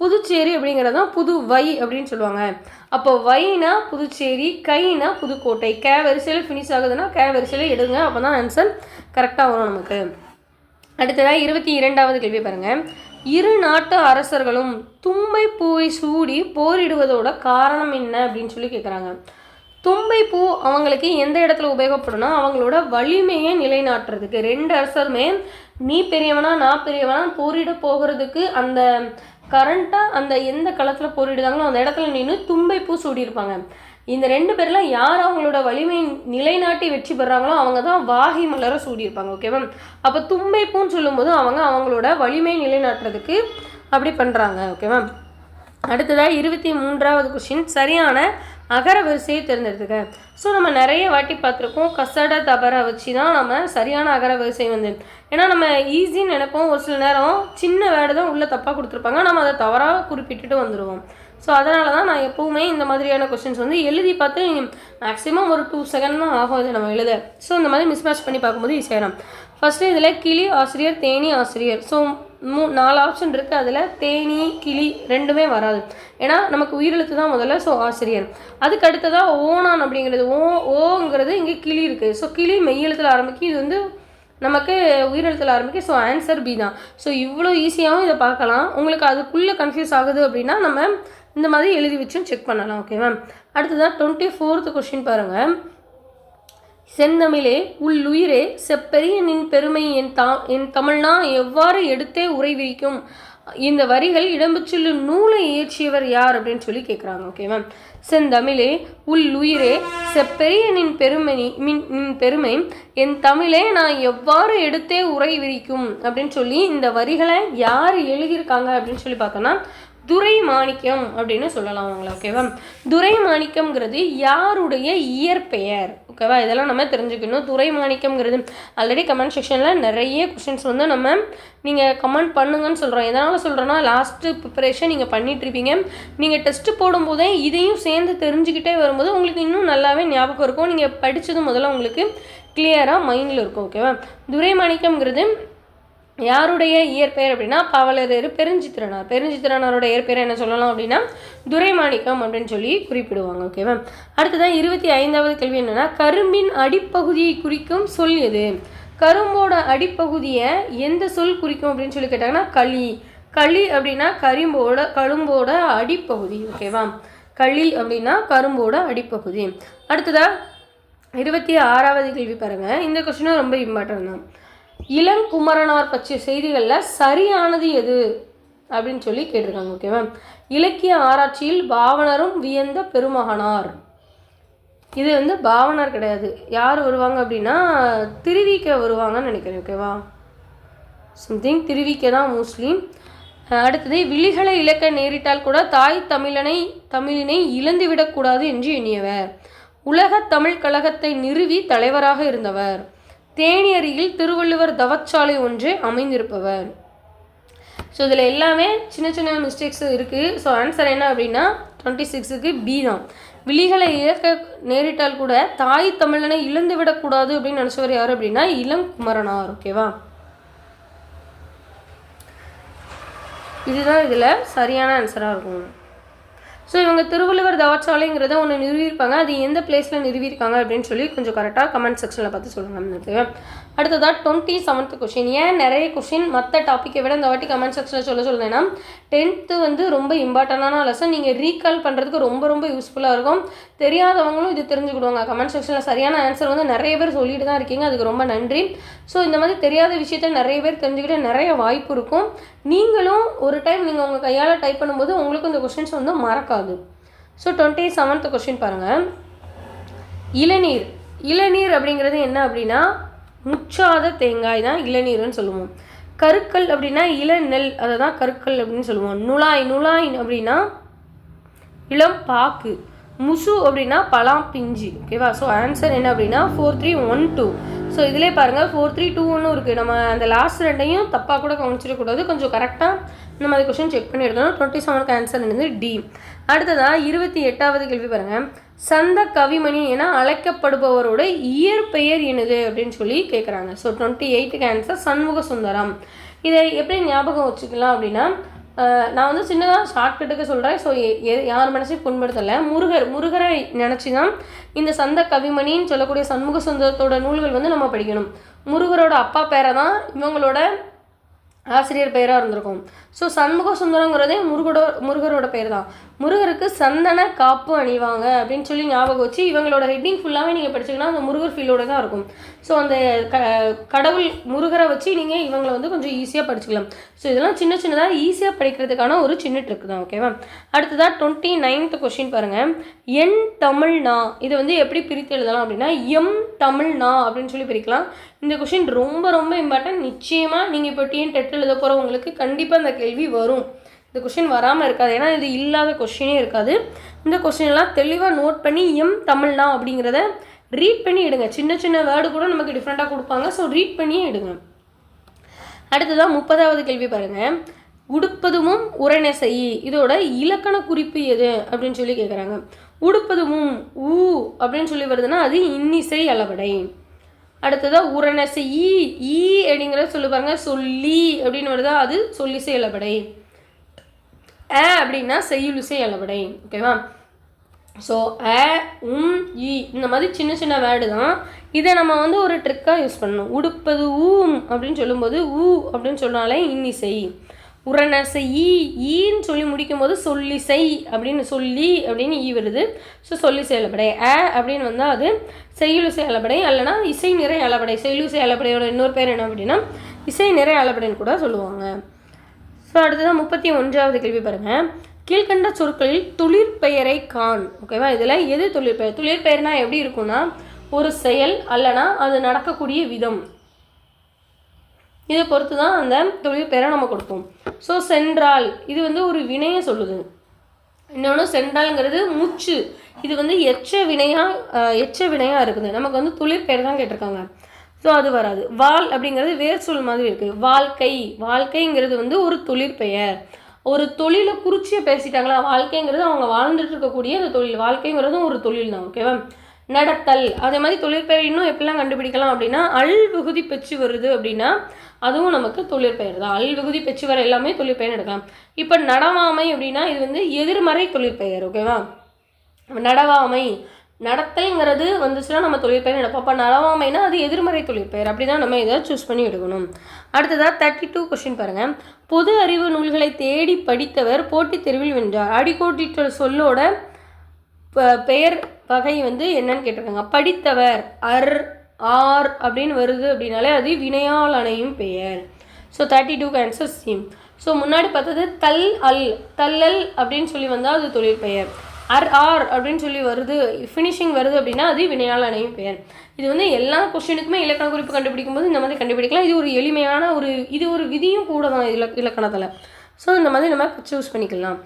புதுச்சேரி அப்படிங்கிறது தான் புதுவை அப்படின்னு சொல்லுவாங்க. அப்போ வைனா புதுச்சேரி, கைனா புதுக்கோட்டை. வரிசையில் ஃபினிஷ் ஆகுதுன்னா வரிசையில் எடுங்க. அப்போ தான் ஆன்சர் கரெக்டாக வரும் நமக்கு. அடுத்ததாக 22வது கேள்வி பாருங்கள். இரு நாட்டு அரசர்களும் தும்பை பூவை சூடி போரிடுவதோட காரணம் என்ன அப்படின்னு சொல்லி கேட்குறாங்க. தும்பை பூ அவங்களுக்கு எந்த இடத்துல உபயோகப்படும்னா அவங்களோட வலிமையை நிலைநாட்டுறதுக்கு. 2 அரசருமே நீ பெரியவனா நான் பெரியவனா போரிட போகிறதுக்கு அந்த கரண்ட்டாக அந்த எந்த களத்தில் போரிடுதாங்களோ அந்த இடத்துல நின்று தும்பை பூ சூடியிருப்பாங்க. இந்த 2 பேரில் யார் அவங்களோட வலிமை நிலைநாட்டி வெற்றி பெறாங்களோ அவங்க தான் வாகை மலரை சூடியிருப்பாங்க. ஓகேவா? அப்போ தும்பை பூன்னு சொல்லும்போது அவங்களோட வலிமை நிலைநாட்டுறதுக்கு அப்படி பண்ணுறாங்க. ஓகேவா? அடுத்ததாக 23வது கொஸ்டின். சரியான அகர வரிசையை தேர்ந்தெடுத்துக்க. ஸோ நம்ம நிறைய வாட்டி பார்த்துருக்கோம். கசட தபரை வச்சு தான் நம்ம சரியான அகர வரிசை வந்து, ஏன்னா நம்ம ஈஸின்னு நினைப்போம். ஒரு சில நேரம் சின்ன வேர்டு தான் உள்ளே தப்பாக கொடுத்துருப்பாங்க, நம்ம அதை தவறாக குறிப்பிட்டுட்டு வந்துடுவோம். ஸோ அதனால தான் நான் எப்போவுமே இந்த மாதிரியான கொஸ்டின்ஸ் வந்து எழுதி பார்த்து மேக்ஸிமம் ஒரு 2 செகண்ட் தான் ஆகும் இதை நம்ம எழுத. ஸோ இந்த மாதிரி மிஸ்மேட்ச் பண்ணி பார்க்கும்போது ஈஸியாகிடும். ஃபஸ்ட்டு இதில் கிளி ஆசிரியர், தேனி ஆசிரியர். ஸோ 4 ஆப்ஷன் இருக்குது. அதில் தேனி கிளி ரெண்டுமே வராது, ஏன்னா நமக்கு உயிரெழுத்து தான் முதல்ல. ஸோ ஆசிரியர். அதுக்கு அடுத்ததாக ஓனான் அப்படிங்கிறது ஓங்கிறது இங்கே கிளி இருக்குது. ஸோ கிளி மெய்யெழுத்தில் ஆரம்பிக்கும், இது வந்து நமக்கு உயிரெழுத்தில் ஆரம்பிக்கும். ஸோ ஆன்சர் பி தான். ஸோ இவ்வளோ ஈஸியாகவும் இதை பார்க்கலாம். உங்களுக்கு அதுக்குள்ளே கன்ஃபியூஸ் ஆகுது அப்படின்னா நம்ம இந்த மாதிரி எழுதி வச்சும் செக் பண்ணலாம். ஓகேவா? அடுத்ததான் 24th கொஸ்டின் பாருங்கள். செந்தமிழே உள்ளுயிரே செப்பெரியனின் பெருமை என் தமிழ்னா எவ்வாறு எடுத்தே உரை விரிக்கும். இந்த வரிகள் இடம்பெற்றுள்ள நூலை இயற்றியவர் யார் அப்படின்னு சொல்லி கேட்குறாங்க. ஓகேவா? செந்தமிழே உள்ளுயிரே செப்பெரியனின் பெருமை என் தமிழே நான் எவ்வாறு எடுத்தே உரை விரிக்கும் அப்படின்னு சொல்லி இந்த வரிகளை யார் எழுதியிருக்காங்க அப்படின்னு சொல்லி பார்த்தோன்னா துரை மாணிக்கம் அப்படின்னு சொல்லலாம் அவங்கள. ஓகேவா? துரை மாணிக்கம்ங்கிறது யாருடைய இயற்பெயர். ஓகேவா? இதெல்லாம் நம்ம தெரிஞ்சுக்கணும். துரை மாணிக்கம்ங்கிறது ஆல்ரெடி கமெண்ட் செக்ஷனில் நிறைய கொஷின்ஸ் வந்து நீங்கள் கமெண்ட் பண்ணுங்கன்னு சொல்கிறோம். எதனால் சொல்கிறோன்னா லாஸ்ட்டு ப்ரிப்பரேஷன் நீங்கள் பண்ணிகிட்ருப்பீங்க. நீங்கள் டெஸ்ட்டு போடும்போதே இதையும் சேர்ந்து தெரிஞ்சுக்கிட்டே வரும்போது உங்களுக்கு இன்னும் நல்லாவே ஞாபகம் இருக்கும். நீங்கள் படித்தது முதல்ல உங்களுக்கு கிளியராக மைண்டில் இருக்கும். ஓகேவா? துரை மாணிக்கம்ங்கிறது யாருடைய இயற்பெயர் அப்படின்னா பாவலரேறு பெருஞ்சித்திரனாரோட இயற்பெயர் என்ன சொல்லலாம் அப்படின்னா துரைமாணிக்கம் அப்படின்னு சொல்லி குறிப்பிடுவாங்க. ஓகேவா? அடுத்ததான் 25வது கேள்வி என்னன்னா, கரும்பின் அடிப்பகுதியை குறிக்கும் சொல் எது? கரும்போட அடிப்பகுதியை எந்த சொல் குறிக்கும் அப்படின்னு சொல்லி கேட்டாங்கன்னா களி அப்படின்னா கரும்போட அடிப்பகுதி. ஓகேவா? களி அப்படின்னா கரும்போட அடிப்பகுதி. அடுத்ததா 26வது கேள்வி பாருங்க. இந்த கொஸ்டினும் ரொம்ப இம்பார்ட்டன்ட் தான். இளங்குமரனார் பற்றிய செய்திகளில் சரியானது எது அப்படின்னு சொல்லி கேட்டிருக்காங்க. ஓகேவா? இலக்கிய ஆராய்ச்சியில் பாவனரும் வியந்த பெருமகனார். இது வந்து பாவனார் கிடையாது. யார் வருவாங்க அப்படின்னா திருவிக்க வருவாங்கன்னு நினைக்கிறேன். ஓகேவா? சம்திங் திருவிக்க தான் மோஸ்ட்லி. அடுத்தது விழிகளை இழக்க நேரிட்டால் கூட தாய் தமிழினை இழந்துவிடக்கூடாது என்று எண்ணியவர். உலக தமிழ் கழகத்தை நிறுவி தலைவராக இருந்தவர். தேனியரியில் திருவள்ளுவர் தவச்சாலை ஒன்று அமைந்திருப்பவர். ஸோ இதில் எல்லாமே சின்ன சின்ன மிஸ்டேக்ஸ் இருக்குது. ஸோ ஆன்சர் என்ன அப்படின்னா 26க்கு பி தான். விழிகளை இழக்க நேரிட்டால் கூட தாய் தமிழனை இழந்து விடக்கூடாது அப்படின்னு நினச்சவர் யார் அப்படின்னா இளங்குமரனார். ஓகேவா? இதுதான் இதில் சரியான ஆன்சராக இருக்கும். ஸோ இவங்க திருவள்ளுவர் தவச்சாலைங்கிறத ஒன்று நிறுவியிருப்பாங்க. அது எந்த பிளேஸில் நிறுவியிருக்காங்க அப்படின்னு சொல்லி கொஞ்சம் கரெக்டாக கமெண்ட் செக்ஷனில் பார்த்து சொல்லுங்கள். அடுத்ததாக 27th கொஷின். ஏன் நிறைய கொஷின் மற்ற டாப்பிக்கை விட இந்த வாட்டி கமெண்ட் செக்ஷனில் சொல்லுன்னா 10th வந்து ரொம்ப இம்பார்ட்டண்டான லெசன். நீங்கள் ரீகால் பண்ணுறதுக்கு ரொம்ப ரொம்ப யூஸ்ஃபுல்லாக இருக்கும். தெரியாதவங்களும் இது தெரிஞ்சுக்கிடுவாங்க. கமெண்ட் செக்ஷனில் சரியான ஆன்சர் வந்து நிறைய பேர் சொல்லிட்டு தான் இருக்கீங்க. அதுக்கு ரொம்ப நன்றி. ஸோ இந்த மாதிரி தெரியாத விஷயத்த நிறைய பேர் தெரிஞ்சுக்கிட்ட நிறைய வாய்ப்பு இருக்கும். நீங்களும் ஒரு டைம் நீங்கள் உங்கள் கையால் டைப் பண்ணும்போது உங்களுக்கு இந்த கொஷின்ஸ் வந்து மறக்காது. ஸோ 27th கொஷின் பாருங்கள். இளநீர் அப்படிங்கிறது என்ன அப்படின்னா முச்சாத தேங்காய் தான் இளநீர்னு சொல்லுவோம். கருக்கல் அப்படின்னா இளநெல், அதை தான் கருக்கல் அப்படின்னு சொல்லுவோம். நுழாய் அப்படின்னா இளம் பாக்கு. முசு அப்படின்னா பலாம் பிஞ்சு. ஓகேவா? ஸோ ஆன்சர் என்ன அப்படின்னா 4312. ஸோ இதிலே பாருங்கள் 4321 இருக்குது. நம்ம அந்த லாஸ்ட் ரெண்டையும் தப்பாக கூட கவனிச்சிடக்கூடாது. கொஞ்சம் கரெக்டாக நம்ம அந்த கொஸ்டின் செக் பண்ணி எடுக்கணும். 27க்கு ஆன்சர் என்னது டி. அடுத்ததாக 28வது கேள்வி பாருங்கள். சந்த கவிமணி என அழைக்கப்படுபவரோட இயற்பெயர் என்னது அப்படின்னு சொல்லி கேட்குறாங்க. ஸோ 28க்கு ஆன்சர் சண்முக சுந்தரம். இதை எப்படி ஞாபகம் வச்சுக்கலாம் அப்படின்னா நான் வந்து சின்னதாக ஷார்ட்கட்டுக்கு சொல்கிறேன். ஸோ யார் மனசையும் புண்படுத்தலை. முருகரை நினச்சி தான் இந்த சந்த கவிமணின்னு சொல்லக்கூடிய சண்முக சுந்தரத்தோட நூல்கள் வந்து நம்ம படிக்கணும். முருகரோட அப்பா பேரை தான் இவங்களோட ஆசிரியர் பெயராக இருந்திருக்கும். ஸோ சண்முக சுந்தரங்கிறதே முருகரோட பெயர் தான். முருகருக்கு சந்தன காப்பு அணிவாங்க அப்படின்னு சொல்லி ஞாபகம் வச்சு இவங்களோட ஹெட்டிங் ஃபுல்லாகவே நீங்கள் படிச்சிங்கன்னா அந்த முருகர் ஃபீலோடு தான் இருக்கும். ஸோ அந்த கடவுள் முருகரை வச்சு நீங்கள் இவங்களை வந்து கொஞ்சம் ஈஸியாக படிச்சுக்கலாம். ஸோ இதெல்லாம் சின்ன சின்னதாக ஈஸியாக படிக்கிறதுக்கான ஒரு சின்ன ட்ரிக் தான். ஓகேவா? அடுத்ததாக 29th கொஸ்டின் பாருங்கள். என் தமிழ்னா இதை வந்து எப்படி பிரித்து எழுதலாம் அப்படின்னா எம் தமிழ்னா அப்படின்னு சொல்லி பிரிக்கலாம். இந்த கொஷின் ரொம்ப ரொம்ப இம்பார்ட்டன்ட். நிச்சயமாக நீங்கள் இப்போ டெட் எழுத போகிறவங்களுக்கு கண்டிப்பாக இந்த கேள்வி வரும். இந்த கொஷின் வராமல் இருக்காது. ஏன்னா இது இல்லாத கொஷினே இருக்காது. இந்த கொஷினெல்லாம் தெளிவாக நோட் பண்ணி எம் தமிழ்னா அப்படிங்கிறத ரீட் பண்ணி எடுங்க. சின்ன சின்ன வேர்டு கூட நமக்கு டிஃப்ரெண்ட்டாக கொடுப்பாங்க. ஸோ ரீட் பண்ணியே எடுங்க. அடுத்ததாக 30வது கேள்வி பாருங்கள். உடுப்பதுமும் உரைநெ செய் இதோட இலக்கண குறிப்பு எது அப்படின்னு சொல்லி கேட்குறாங்க. உடுப்பதுமும் ஊ அப்படின்னு சொல்லி வருதுன்னா அது இன்னிசை அளவடை. அடுத்ததாக உரைநெசை ஈ அப்படிங்கிறத சொல்லி பாருங்க. சொல்லி அப்படின்னு வருதா அது சொல்லிசை அளவடை. அப்படின்னா செய்யுளிசை அளவடை. ஓகேவா? ஸோ இ இந்த மாதிரி சின்ன சின்ன வேர்டு தான். இதை நம்ம வந்து ஒரு ட்ரிக்காக யூஸ் பண்ணணும். உடுப்பது ஊம் அப்படின்னு சொல்லும்போது ஊ அப்படின்னு சொன்னாலே இன்னிசை. உரண செய் ஈன்னு சொல்லி முடிக்கும் போது சொல்லி செய் அப்படின்னு ஈ வருது. ஸோ சொல்லி செயலப்படை. அப்படின்னு வந்தால் அது செய்யுளிசை அளபடை, அல்லனா இசை நிறை அளபடை. செய்யுளிசை அளபடையோட இன்னொரு பேர் என்ன அப்படின்னா இசை நிறை அளபடைன்னு கூட சொல்லுவாங்க. ஸோ அடுத்ததான் 31வது கேள்வி பாருங்கள். கீழ்கண்ட சொற்களில் தொழிற்பெயரை காண். ஓகேவா, இதில் எது தொழிற்பெயர்? தொழிற்பெயர்னால் எப்படி இருக்குன்னா ஒரு செயல் அல்லனா அது நடக்கக்கூடிய விதம், இதை பொறுத்து தான் அந்த தொழிற்பெயரை நம்ம கொடுப்போம். ஸோ சென்றால் இது வந்து ஒரு வினையை சொல்லுது. இன்னொன்று சென்றால்ங்கிறது மூச்சு, இது வந்து எச்ச வினையாக இருக்குது. நமக்கு வந்து தொழிற்பெயர் தான் கேட்டிருக்காங்க. ஸோ அது வராது. வால் அப்படிங்கிறது வேர் சொல் மாதிரி இருக்குது. வாழ்க்கைங்கிறது வந்து ஒரு தொழிற்பெயர். ஒரு தொழிலை குறிச்சியை பேசிட்டாங்களா, வாழ்க்கைங்கிறது அவங்க வாழ்ந்துட்டு இருக்கக்கூடிய அந்த தொழில், வாழ்க்கைங்கிறதும் ஒரு தொழில் தான். ஓகேவா, நடத்தல் அதே மாதிரி தொழிற்பெயர் இன்னும் எப்படிலாம் கண்டுபிடிக்கலாம் அப்படின்னா அல் விகுதி பெற்று வருது அப்படின்னா அதுவும் நமக்கு தொழிற்பெயர் தான். அல் விகுதி பெற்று வர எல்லாமே தொழிற்பெயர் எடுக்கலாம். இப்போ நடவாமை அப்படின்னா இது வந்து எதிர்மறை தொழிற்பெயர். ஓகேவா, நடவாமை நடத்தல்ங்கிறது வந்துச்சுன்னா நம்ம தொழிற்பெயர் எடுப்போம். அப்போ நடவாமைனா அது எதிர்மறை தொழிற்பெயர். அப்படி தான் நம்ம இதை சூஸ் பண்ணி எடுக்கணும். அடுத்ததாக 32 கொஸ்டின் பாருங்கள். பொது அறிவு நூல்களை தேடி படித்தவர் போட்டித் தேர்வில் வென்றார். அடிக்கோட்டிட்ட சொல்லோட பெயர் வகை வந்து என்னன்னு கேட்டிருக்காங்க. படித்தவர் ஆர் அப்படின்னு வருது அப்படின்னாலே அது வினையால் அணையும் பெயர். ஸோ 32க்கு ஆன்சர் சி. ஸோ முன்னாடி பார்த்தது தல்லல் அப்படின்னு சொல்லி வந்தால் அது தொழிற்பெயர். ஆர் அப்படின்னு சொல்லி வருது, ஃபினிஷிங் வருது அப்படின்னா அது வினையால் அணையும் பெயர். இது வந்து எல்லா கொஸ்டினுக்குமே இலக்கண குறிப்பு கண்டுபிடிக்கும் போது இந்த மாதிரி கண்டுபிடிக்கலாம். இது ஒரு எளிமையான இது ஒரு விதியும் கூட தான் இலக்கணத்தில். ஸோ இந்த மாதிரி நம்ம சூஸ் பண்ணிக்கலாம்.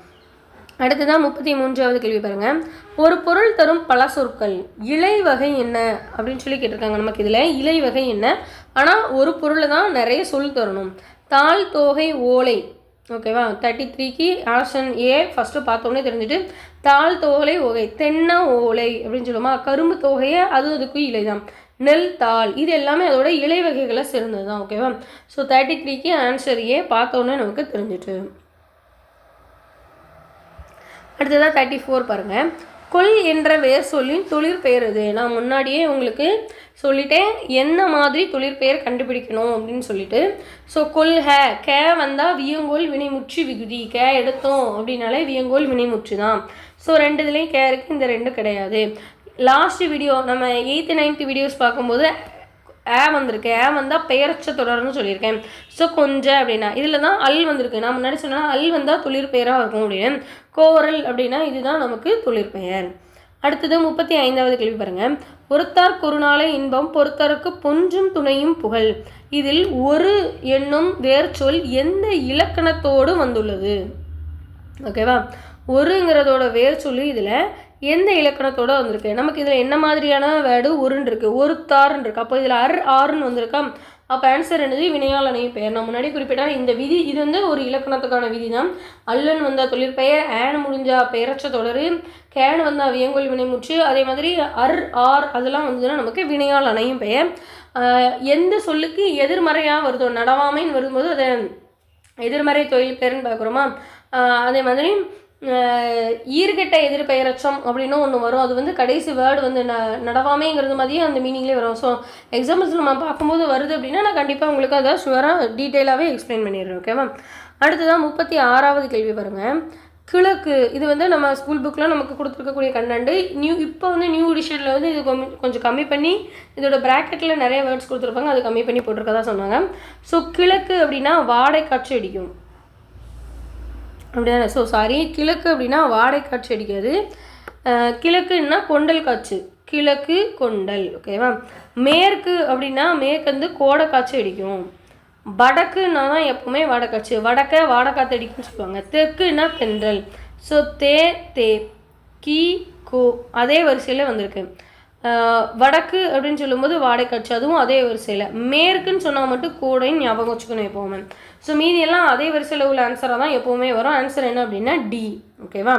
அடுத்ததான் 33வது கேள்வி பாருங்கள். ஒரு பொருள் தரும் பல சொற்கள் இலை வகை என்ன அப்படின்னு சொல்லி கேட்டிருக்காங்க. நமக்கு இதில் இலை வகை என்ன, ஆனால் ஒரு பொருளை தான் நிறைய சொல் தரணும். தாள் தோகை ஓலை. ஓகேவா, 33க்கு ஆப்ஷன் ஏ ஃபஸ்ட்டு பார்த்தோன்னே தெரிஞ்சுட்டு தாள் தோகை ஓகை. தென்னை ஓலை அப்படின்னு சொல்லுமா, கரும்பு தொகையை அதுக்கு இலை தான். நெல் தாள் இது எல்லாமே அதோட இலை வகைகளை சேர்ந்தது தான். ஓகேவா, ஸோ 33க்கு ஆன்சர் ஏ பார்த்தோன்னே நமக்கு தெரிஞ்சிட்டு. அடுத்ததாக 34 பாருங்கள். கொல் என்ற வேர் சொல்லின் தொழிற்பெயர் இது. நான் முன்னாடியே உங்களுக்கு சொல்லிட்டேன் என்ன மாதிரி தொழிற்பெயர் கண்டுபிடிக்கணும் அப்படின்னு சொல்லிட்டு. ஸோ கொல் கே வந்தால் வியங்கோல் வினைமுற்று விகுதி. கே எடுத்தோம் அப்படின்னாலே வியங்கோல் வினைமுற்று தான். ஸோ 2 இதுலேயும் கே இருக்குது, இந்த 2 கிடையாது. லாஸ்ட் வீடியோ நம்ம 8th 9th வீடியோஸ் பார்க்கும்போது வந்திருக்கு. வந்தால் பெயரச்ச தொடர்னு சொல்லியிருக்கேன். ஸோ கொஞ்சம் அப்படின்னா இதில் தான் அல் வந்திருக்கு. நான் முன்னாடி சொன்னால் அல் வந்தால் தொழிற்பெயராக இருக்கும் அப்படின்னு. கோரல் அப்படின்னா இதுதான் நமக்கு தொழிற்பெயர். அடுத்தது 35வது கேள்வி பாருங்கள். பொறுத்தார் குறுநாளை இன்பம் பொறுத்தாருக்கு பொன்றும் துணையும் புகழ். இதில் ஒரு என்னும் வேர் சொல் எந்த இலக்கணத்தோடு வந்துள்ளது? ஓகேவா, ஒருங்கிறதோட வேர் சொல்லி இதில் எந்த இலக்கணத்தோடு வந்திருக்கு? நமக்கு இதில் என்ன மாதிரியான வேர்டு ஒருன்னு இருக்குது, ஒருத்தார்ன்னு இருக்குது. அப்போ இதில் ஆறுன்னு வந்திருக்கா. அப்போ ஆன்சர் என்னது? வினையால் அணையும் பெயர். நான் முன்னாடி குறிப்பிட்டால் இந்த விதி இது வந்து ஒரு இலக்கணத்துக்கான விதி தான். அல்லன் வந்தால் தொழிற்பெயர், ஆன் முடிஞ்சால் பெயரச்ச தொடர், கேன் வந்தால் வியங்கோல் வினைமுற்று, அதே மாதிரி ஆர் அதெல்லாம் வந்ததுன்னா நமக்கு வினையால் அணையும் பெயர். எந்த சொல்லுக்கு எதிர்மறையாக வருதோ, நடவாமைன்னு வரும்போது அதை எதிர்மறை தொழிற்பெயர்னு பார்க்குறோமா. அதே மாதிரி ஈர்கெட்ட எதிர்பெயரச்சம் அப்படின்னு ஒன்று வரும். அது வந்து கடைசி வேர்டு வந்து நடவாமைங்கிறது மாதிரியே அந்த மீனிங்லேயே வரும். ஸோ எக்ஸாம்பிள்ஸ் நம்ம பார்க்கும்போது வருது அப்படின்னா நான் கண்டிப்பாக உங்களுக்கு அதை ஷுவராக டீட்டெயிலாகவே எக்ஸ்பிளைன் பண்ணிடுறேன். ஓகேவா, அடுத்ததான் 36வது கேள்வி பாருங்கள். கிழக்கு இது வந்து நம்ம ஸ்கூல் புக்கில் நமக்கு கொடுத்துருக்கக்கூடிய கண்டென்ட். இப்போ வந்து நியூ எடிஷனில் வந்து இது கொஞ்சம் கம்மி பண்ணி இதோட ப்ராக்கெட்டில் நிறைய வேர்ட்ஸ் கொடுத்துருப்பாங்க, அது கம்மி பண்ணி போட்டிருக்கதா சொன்னாங்க. ஸோ கிழக்கு அப்படின்னா வாடை காட்சி அடிக்கும் அப்படிதானே. ஸோ கிழக்கு அப்படின்னா வாடை காட்சி அடிக்காது. கிழக்குன்னா கொண்டல் காட்சி, கிழக்கு கொண்டல். ஓகேவா, மேற்கு அப்படின்னா மேற்கு வந்து கோடை காட்சி அடிக்கும். வடக்குன்னா தான் எப்பவுமே வாடைக்காட்சி, வாடைக்காத்து அடிக்குன்னு சொல்லுவாங்க. தெற்குன்னா தென்றல். ஸோ தே கி கோ அதே வரிசையில் வந்திருக்கு. வடக்கு அப்படின்னு சொல்லும்போது வாடைக்காட்சி, அதுவும் அதே வரிசையில். மேற்குன்னு சொன்னால் மட்டும் கூடைன்னு ஞாபகம் வச்சுக்கணும் எப்போவுமே. ஸோ மீதியெல்லாம் அதே வரிசையில் உள்ள ஆன்சராக தான் எப்போவுமே வரும். ஆன்சர் என்ன அப்படின்னா டி. ஓகேவா,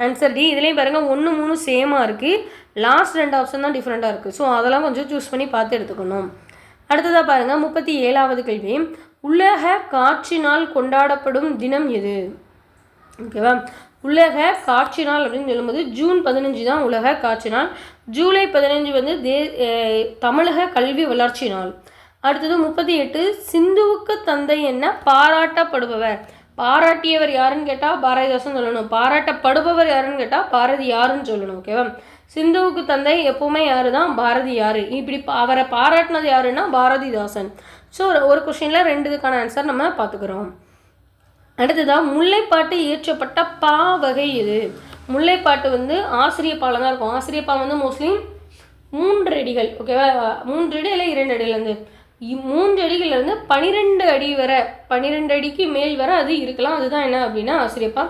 ஆன்சர் டி. இதுலேயும் பாருங்கள் 1 3 சேமாக இருக்குது, லாஸ்ட் 2 ஆப்ஷன் தான் டிஃப்ரெண்ட்டாக இருக்குது. ஸோ அதெல்லாம் கொஞ்சம் சூஸ் பண்ணி பார்த்து எடுத்துக்கணும். அடுத்ததாக பாருங்கள் 37வது கேள்வி. உலக காட்சி நாள் கொண்டாடப்படும் தினம் எது? ஓகேவா, உலக காட்சி நாள் அப்படின்னு சொல்லும்போது ஜூன் 15 தான் உலக காட்சி நாள். ஜூலை 15 வந்து தமிழக கல்வி வளர்ச்சி நாள். அடுத்தது 38 சிந்துவுக்கு தந்தை என்ன பாராட்டப்படுபவர். பாராட்டியவர் யாருன்னு கேட்டால் பாரதிதாசன் சொல்லணும். பாராட்டப்படுபவர் யாருன்னு கேட்டால் பாரதி யாருன்னு சொல்லணும். ஓகேவா? சிந்துவுக்கு தந்தை எப்பவுமே யாரு தான்? பாரதி யாரு? இப்படி அவரை பாராட்டினது யாருன்னா பாரதிதாசன். ஸோ ஒரு கொஸ்டினில் 2 இதுக்கான ஆன்சர் நம்ம பார்த்துக்கிறோம். அடுத்ததான் முல்லைப்பாட்டு இயற்றப்பட்ட பா வகை எது? முல்லைப்பாட்டு வந்து ஆசிரியப்பால தான் இருக்கும். ஆசிரியப்பா வந்து மோஸ்ட்லி 3 அடிகள். ஓகேவா? 3 அடி இல்லை 2 அடியிலேருந்து 3 அடிகள்லேருந்து 12 அடி வரை, 12 அடிக்கு மேல் வரை அது இருக்கலாம். அதுதான் என்ன அப்படின்னா ஆசிரியப்பா.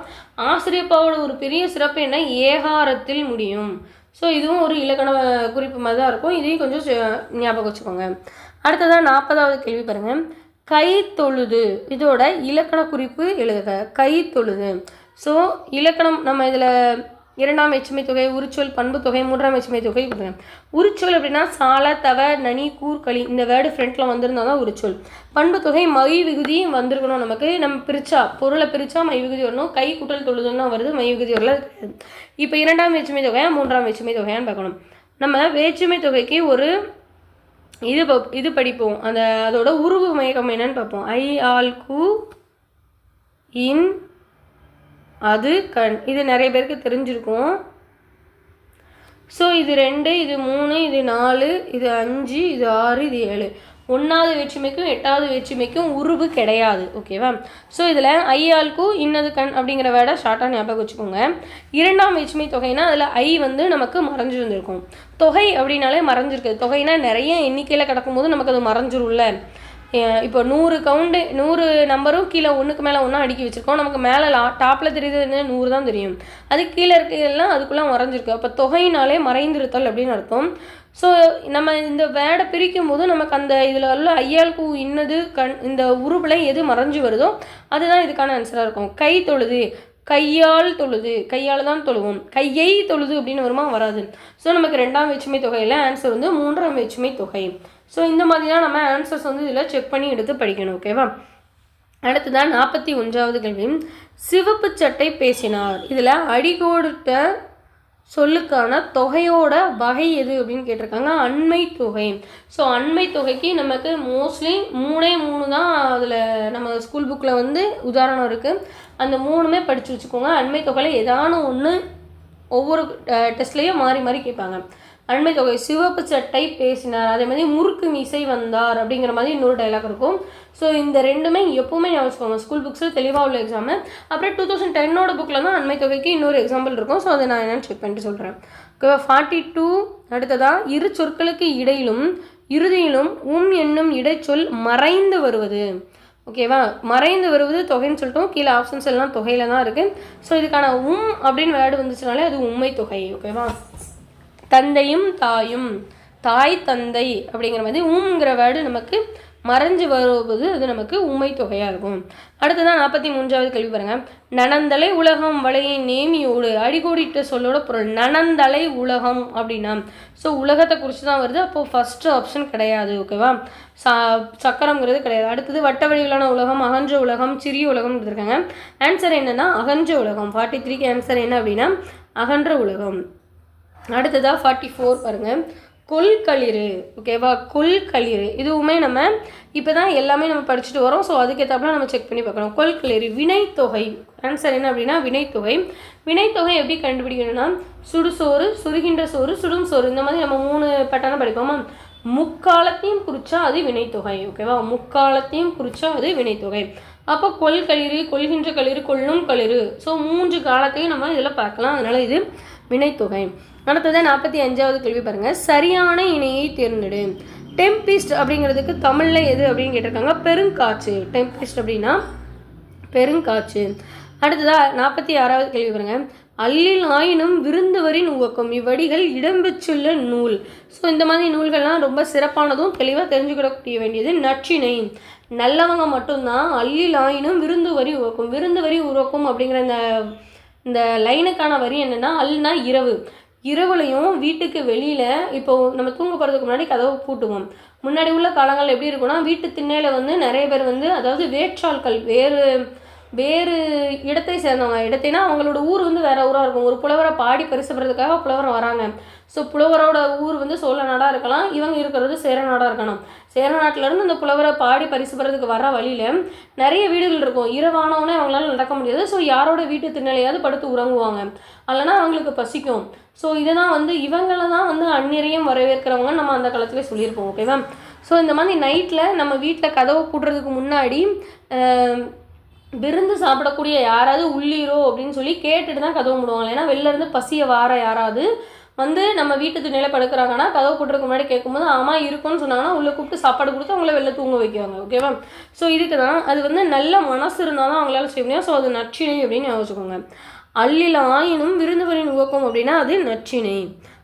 ஆசிரியப்பாவோட ஒரு பெரிய சிறப்பு என்ன? ஏகாரத்தில் முடியும். ஸோ இதுவும் ஒரு இலக்கண குறிப்பு மாதிரி தான் இருக்கும். இதையும் கொஞ்சம் ஞாபகம் வச்சுக்கோங்க. அடுத்ததான் 40வது கேள்வி பாருங்கள். கை தொழுது, இதோட இலக்கண குறிப்பு எழுதுக. கை தொழுது. ஸோ இலக்கணம் நம்ம இதில் 2ஆம் வேற்றுமை தொகை, உரிச்சொல், பண்பு தொகை, 3ஆம் வேற்றுமை தொகை கொடுங்க. உரிச்சொல் அப்படின்னா சால, தவ, நனி, கூர், களி இந்த வேர்டு ஃப்ரண்ட்டில் வந்திருந்தால் தான் உரிச்சொல். பண்பு தொகை மை விகுதி வந்திருக்கணும். நமக்கு நம்ம பிரித்தா பொருளை பிரித்தா மை விகுதி வரணும். கை குட்டல் தொழுதுன்னா வருது, மை விகுதி வரல கிடையாது. இப்போ 2ஆம் வேற்றுமை தொகையா 3ஆம் வேற்றுமை தொகையான்னு பார்க்கணும். நம்ம வேற்றுமை தொகைக்கு ஒரு இது படிப்போம். அதோட உருவு மயக்கம் என்னன்னு பார்ப்போம். ஐ, ஆல், கு, இன், அது, கண். இது நிறைய பேருக்கு தெரிஞ்சிருக்கும். ஸோ இது 2, இது 3, இது 4, இது 5, இது 6, இது 7. 1வது வேற்றுமைக்கும் 8வது வேற்றுமைக்கும் உருவு கிடையாது. ஓகேவா? ஸோ இதில் ஐயாளுக்கு இன்னது கண் அப்படிங்கிற வேர்டை ஷார்ட்டாக ஞாபகம் வச்சுக்கோங்க. 2ஆம் வேற்றுமை தொகைனா அதில் ஐ வந்து நமக்கு மறைஞ்சிருந்துருக்கும். தொகை அப்படின்னாலே மறைஞ்சிருக்கு. தொகைனா நிறைய எண்ணிக்கையில் கிடக்கும்போது நமக்கு அது மறைஞ்சிரும்ல. இப்போ 100 நம்பரும் கீழே 1க்கு மேலே 1 அடுக்கி வச்சுருக்கோம். நமக்கு மேலே டாப்பில் தெரியுது 100 தான் தெரியும். அது கீழே இருக்கிறதெல்லாம் அதுக்குள்ளே மறைஞ்சிருக்கு. அப்போ தொகையினாலே மறைந்திருத்தல் அப்படின்னு அர்த்தம். ஸோ நம்ம இந்த வேர்டை பிரிக்கும் போது நமக்கு அந்த இதில் உள்ள ஐயாளுக்கு இன்னது கண் இந்த உருவில் எது மறைஞ்சு வருதோ அதுதான் இதுக்கான ஆன்சராக இருக்கும். கை தொழுது, கையால் தொழுது, கையால் தான் தொழுவோம். கையை தொழுது அப்படின்னு வருமா? வராது. ஸோ நமக்கு 2ஆம் வேற்றுமை தொகையில் ஆன்சர் வந்து 3ஆம் வேற்றுமை தொகை. ஸோ இந்த மாதிரி தான் நம்ம ஆன்சர்ஸ் வந்து இதில் செக் பண்ணி எடுத்து படிக்கணும். ஓகேவா? அடுத்ததான் 41வது கேள்வி. சிவப்பு சட்டை பேசினார். இதில் அடிகோடிட்ட சொல்லுக்கான தொகையோட வகை எது அப்படின்னு கேட்டிருக்காங்க. அண்மை தொகை. ஸோ அண்மை தொகைக்கு நமக்கு மோஸ்ட்லி 3 தான் அதில் நம்ம ஸ்கூல் புக்கில் வந்து உதாரணம் இருக்குது. அந்த 3மே படித்து வச்சுக்கோங்க. அண்மை தொகையில் ஏதானு ஒன்று ஒவ்வொரு டெஸ்ட்லேயும் மாறி மாறி கேட்பாங்க. அண்மை தொகை சிவப்பு சட்டை பேசினார், அதே மாதிரி முறுக்கு மீசை வந்தார் அப்படிங்கிற மாதிரி இன்னொரு டைலாக் இருக்கும். ஸோ இந்த 2மே எப்பவுமே ஞாபகம் ஸ்கூல் புக்ஸில் தெளிவாக உள்ள எக்ஸாமு. அப்புறம் 2010 புக்கில் தான் அண்மை தொகைக்கு இன்னொரு எக்ஸாம்பிள் இருக்கும். ஸோ அதை நான் என்னென்னு செக் பண்ணிட்டு சொல்கிறேன். ஓகேவா? 42 அடுத்ததாக இரு சொற்களுக்கு இடையிலும் இறுதியிலும் என்னும் இடைச்சொல் மறைந்து வருவது. ஓகேவா? மறைந்து வருவது தொகைன்னு சொல்லிட்டோம். கீழே ஆப்ஷன்ஸ் எல்லாம் தொகையில் தான் இருக்குது. ஸோ இதுக்கான அப்படின்னு வேர்டு வந்துச்சுனாலே அது உண்மை தொகை. ஓகேவா? தந்தையும் தாயும், தாய் தந்தை அப்படிங்கிற மாதிரி உம்ங்கிற வேர்டு நமக்கு மறைஞ்சு வருவது அது நமக்கு உண்மை தொகையாக இருக்கும். அடுத்ததான் 43வது கேள்வி பாருங்க. நனந்தலை உலகம் வளையை நேமியோடு அடிக்கோடிட்ட சொல்லோட பொருள். நனந்தலை உலகம் அப்படின்னா ஸோ உலகத்தை குறித்து தான் வருது. அப்போது ஃபஸ்ட்டு ஆப்ஷன் கிடையாது. ஓகேவா? சக்கரம்ங்கிறது கிடையாது. அடுத்தது வட்ட வடிவிலான உலகம், அகன்ற உலகம், சிறிய உலகம் இருக்காங்க. ஆன்சர் என்னன்னா அகன்ற உலகம். 43க்கு ஆன்சர் என்ன அப்படின்னா அகன்ற உலகம். அடுத்ததாக 44 பாருங்கள். கொள்களிறு. ஓகேவா? கொள்களிறு இதுவுமே நம்ம இப்போ தான் எல்லாமே நம்ம படிச்சுட்டு வரோம். ஸோ அதுக்கேற்றாப்புல நம்ம செக் பண்ணி பார்க்கணும். கொள்களிறு வினைத்தொகை. ஆன்சர் என்ன அப்படின்னா வினைத்தொகை. வினைத்தொகை எப்படி கண்டுபிடிக்கணும்னா சுடுசோறு, சுடுகின்ற சோறு, சுடும் சோறு இந்த மாதிரி நம்ம 3 பேட்டர்னை படிப்போமா? முக்காலத்தையும் குறிச்சா அது வினைத்தொகை. ஓகேவா? முக்காலத்தையும் குறிச்சா அது வினைத்தொகை. அப்போ கொள்களிறு, கொள்கின்ற களிறு, கொள்ளும் களிறு. ஸோ 3 காலத்தையும் நம்ம இதில் பார்க்கலாம். அதனால் இது வினைத்தொகை. அடுத்தது 45வது கேள்வி பாருங்கள். சரியான இணையை தேர்ந்தெடு. டெம்பிஸ்ட் அப்படிங்கிறதுக்கு தமிழில் எது அப்படின்னு கேட்டிருக்காங்க. பெருங்காற்று. டெம்பிஸ்ட் அப்படின்னா பெருங்காற்று. அடுத்ததாக 46வது கேள்வி பாருங்கள். அல்லில் ஆயினும் விருந்துவரின் உவக்கம் இவ்வடிகள் இடம்பெற்றுள்ள நூல். ஸோ இந்த மாதிரி நூல்கள்லாம் ரொம்ப சிறப்பானதும் தெளிவாக தெரிஞ்சுக்கிடக்கூடிய வேண்டியது நற்றிணை. நல்லவங்க மட்டும்தான் அல்லில் ஆயினும் விருந்துவரி உவக்கும். விருந்துவரி உவக்கும் அப்படிங்கிற இந்த லைனுக்கான வரி என்னென்னா அல்னா இரவு. இரவுலையும் வீட்டுக்கு வெளியில் இப்போது நம்ம தூங்க போகிறதுக்கு முன்னாடி கதவை பூட்டுவோம். முன்னாடி உள்ள காலங்கள் எப்படி இருக்குன்னா வீட்டு திண்ணையில் வந்து நிறைய பேர் வந்து அதாவது வேற்றாட்கள் வேறு வேறு இடத்தை சேர்ந்தவங்க. இடத்தைனா அவங்களோட ஊர் வந்து வேறு ஊராக இருக்கும். ஒரு புலவரை பாடி பரிசு பெறதுக்காக புலவர் வராங்க. ஸோ புலவரோட ஊர் வந்து சோழ நாடாக இருக்கலாம், இவங்க இருக்கிறது சேர நாடாக இருக்கணும். சேர நாட்டிலேருந்து இந்த புலவரை பாடி பரிசு பெறதுக்கு வர வழியில் நிறைய வீடுகள் இருக்கும். இரவானவனே அவங்களால நடக்க முடியாது. ஸோ யாரோட வீட்டு திண்ணையிலையாவது படுத்து உறங்குவாங்க, இல்லைனா அவங்களுக்கு பசிக்கும். ஸோ இதை தான் வந்து இவங்களை தான் வந்து அந்நிறையும் வரவேற்கிறவங்க நம்ம அந்த காலத்தில் சொல்லியிருப்போம். ஓகேவா? ஸோ இந்த மாதிரி நைட்டில் நம்ம வீட்டில் கதவை கூட்டுறதுக்கு முன்னாடி விருந்து சாப்பிடக்கூடிய யாராவது உள்ளீரோ அப்படின்னு சொல்லி கேட்டுட்டு தான் கதவு மூடுவாங்க. ஏன்னா வெளிலேருந்து பசியை வார யாராவது வந்து நம்ம வீட்டு திண்ணையில படுக்கிறாங்கன்னா கதவு கூட்டுறதுக்கு முன்னாடி கேட்கும்போது ஆமாம் இருக்குன்னு சொன்னாங்கன்னா உள்ளே கூப்பிட்டு சாப்பாடு கொடுத்து அவங்கள வெளில தூங்க வைக்குவாங்க. ஓகேவா? ஸோ இதுக்கு தான் அது வந்து நல்ல மனசு இருந்தால் தான் அவங்களால செய்ய முடியும். ஸோ அது நச்சினை அப்படின்னு யோசிச்சுக்கோங்க. அல்லில் ஆயினும் விருந்துவரின் உவக்கம் அப்படின்னா அது நச்சினை.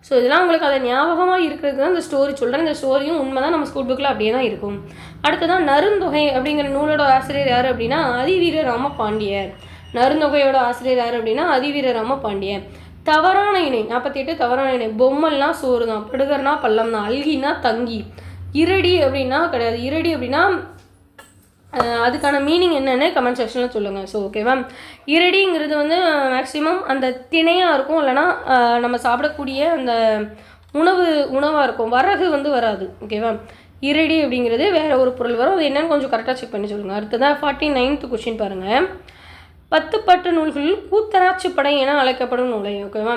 ஸோ இதெல்லாம் உங்களுக்கு அதை ஞாபகமாக இருக்கிறதுக்கு தான் இந்த ஸ்டோரி சொல்கிறேன். இந்த ஸ்டோரியும் உண்மை தான், நம்ம ஸ்கூல் புக்கில் அப்படியே தான் இருக்கும். அடுத்ததான் நருந்தொகை அப்படிங்கிற நூலோட ஆசிரியர் யார் அப்படின்னா அதிவீர ராம பாண்டியர். நருந்தொகையோட ஆசிரியர் யார் அப்படின்னா அதிவீர ராம பாண்டியர். தவறான இணை 48 தவறான இணை. பொம்மல்னா சோறு தான், படுகர்னா பள்ளம் தான், அல்கினா தங்கி, இரடி அப்படின்னா கிடையாது. இரடி அப்படின்னா அதுக்கான மீனிங் என்னென்னு கமெண்ட் செக்ஷனில் சொல்லுங்கள். ஸோ ஓகேவா? இரடிங்கிறது வந்து மேக்ஸிமம் அந்த திணையாக இருக்கும், இல்லைனா நம்ம சாப்பிடக்கூடிய அந்த உணவாக இருக்கும். வரகு வந்து வராது. ஓகேவா? இரடி அப்படிங்கிறது வேறு ஒரு பொருள் வரும். அது என்னென்னு கொஞ்சம் கரெக்டாக செக் பண்ணி சொல்லுங்கள். அடுத்ததான் 49th கொஸ்டின் பாருங்கள். 10 பட்டு நூல்களில் கூத்தராட்சி படை என அழைக்கப்படும் நூலை. ஓகேவா?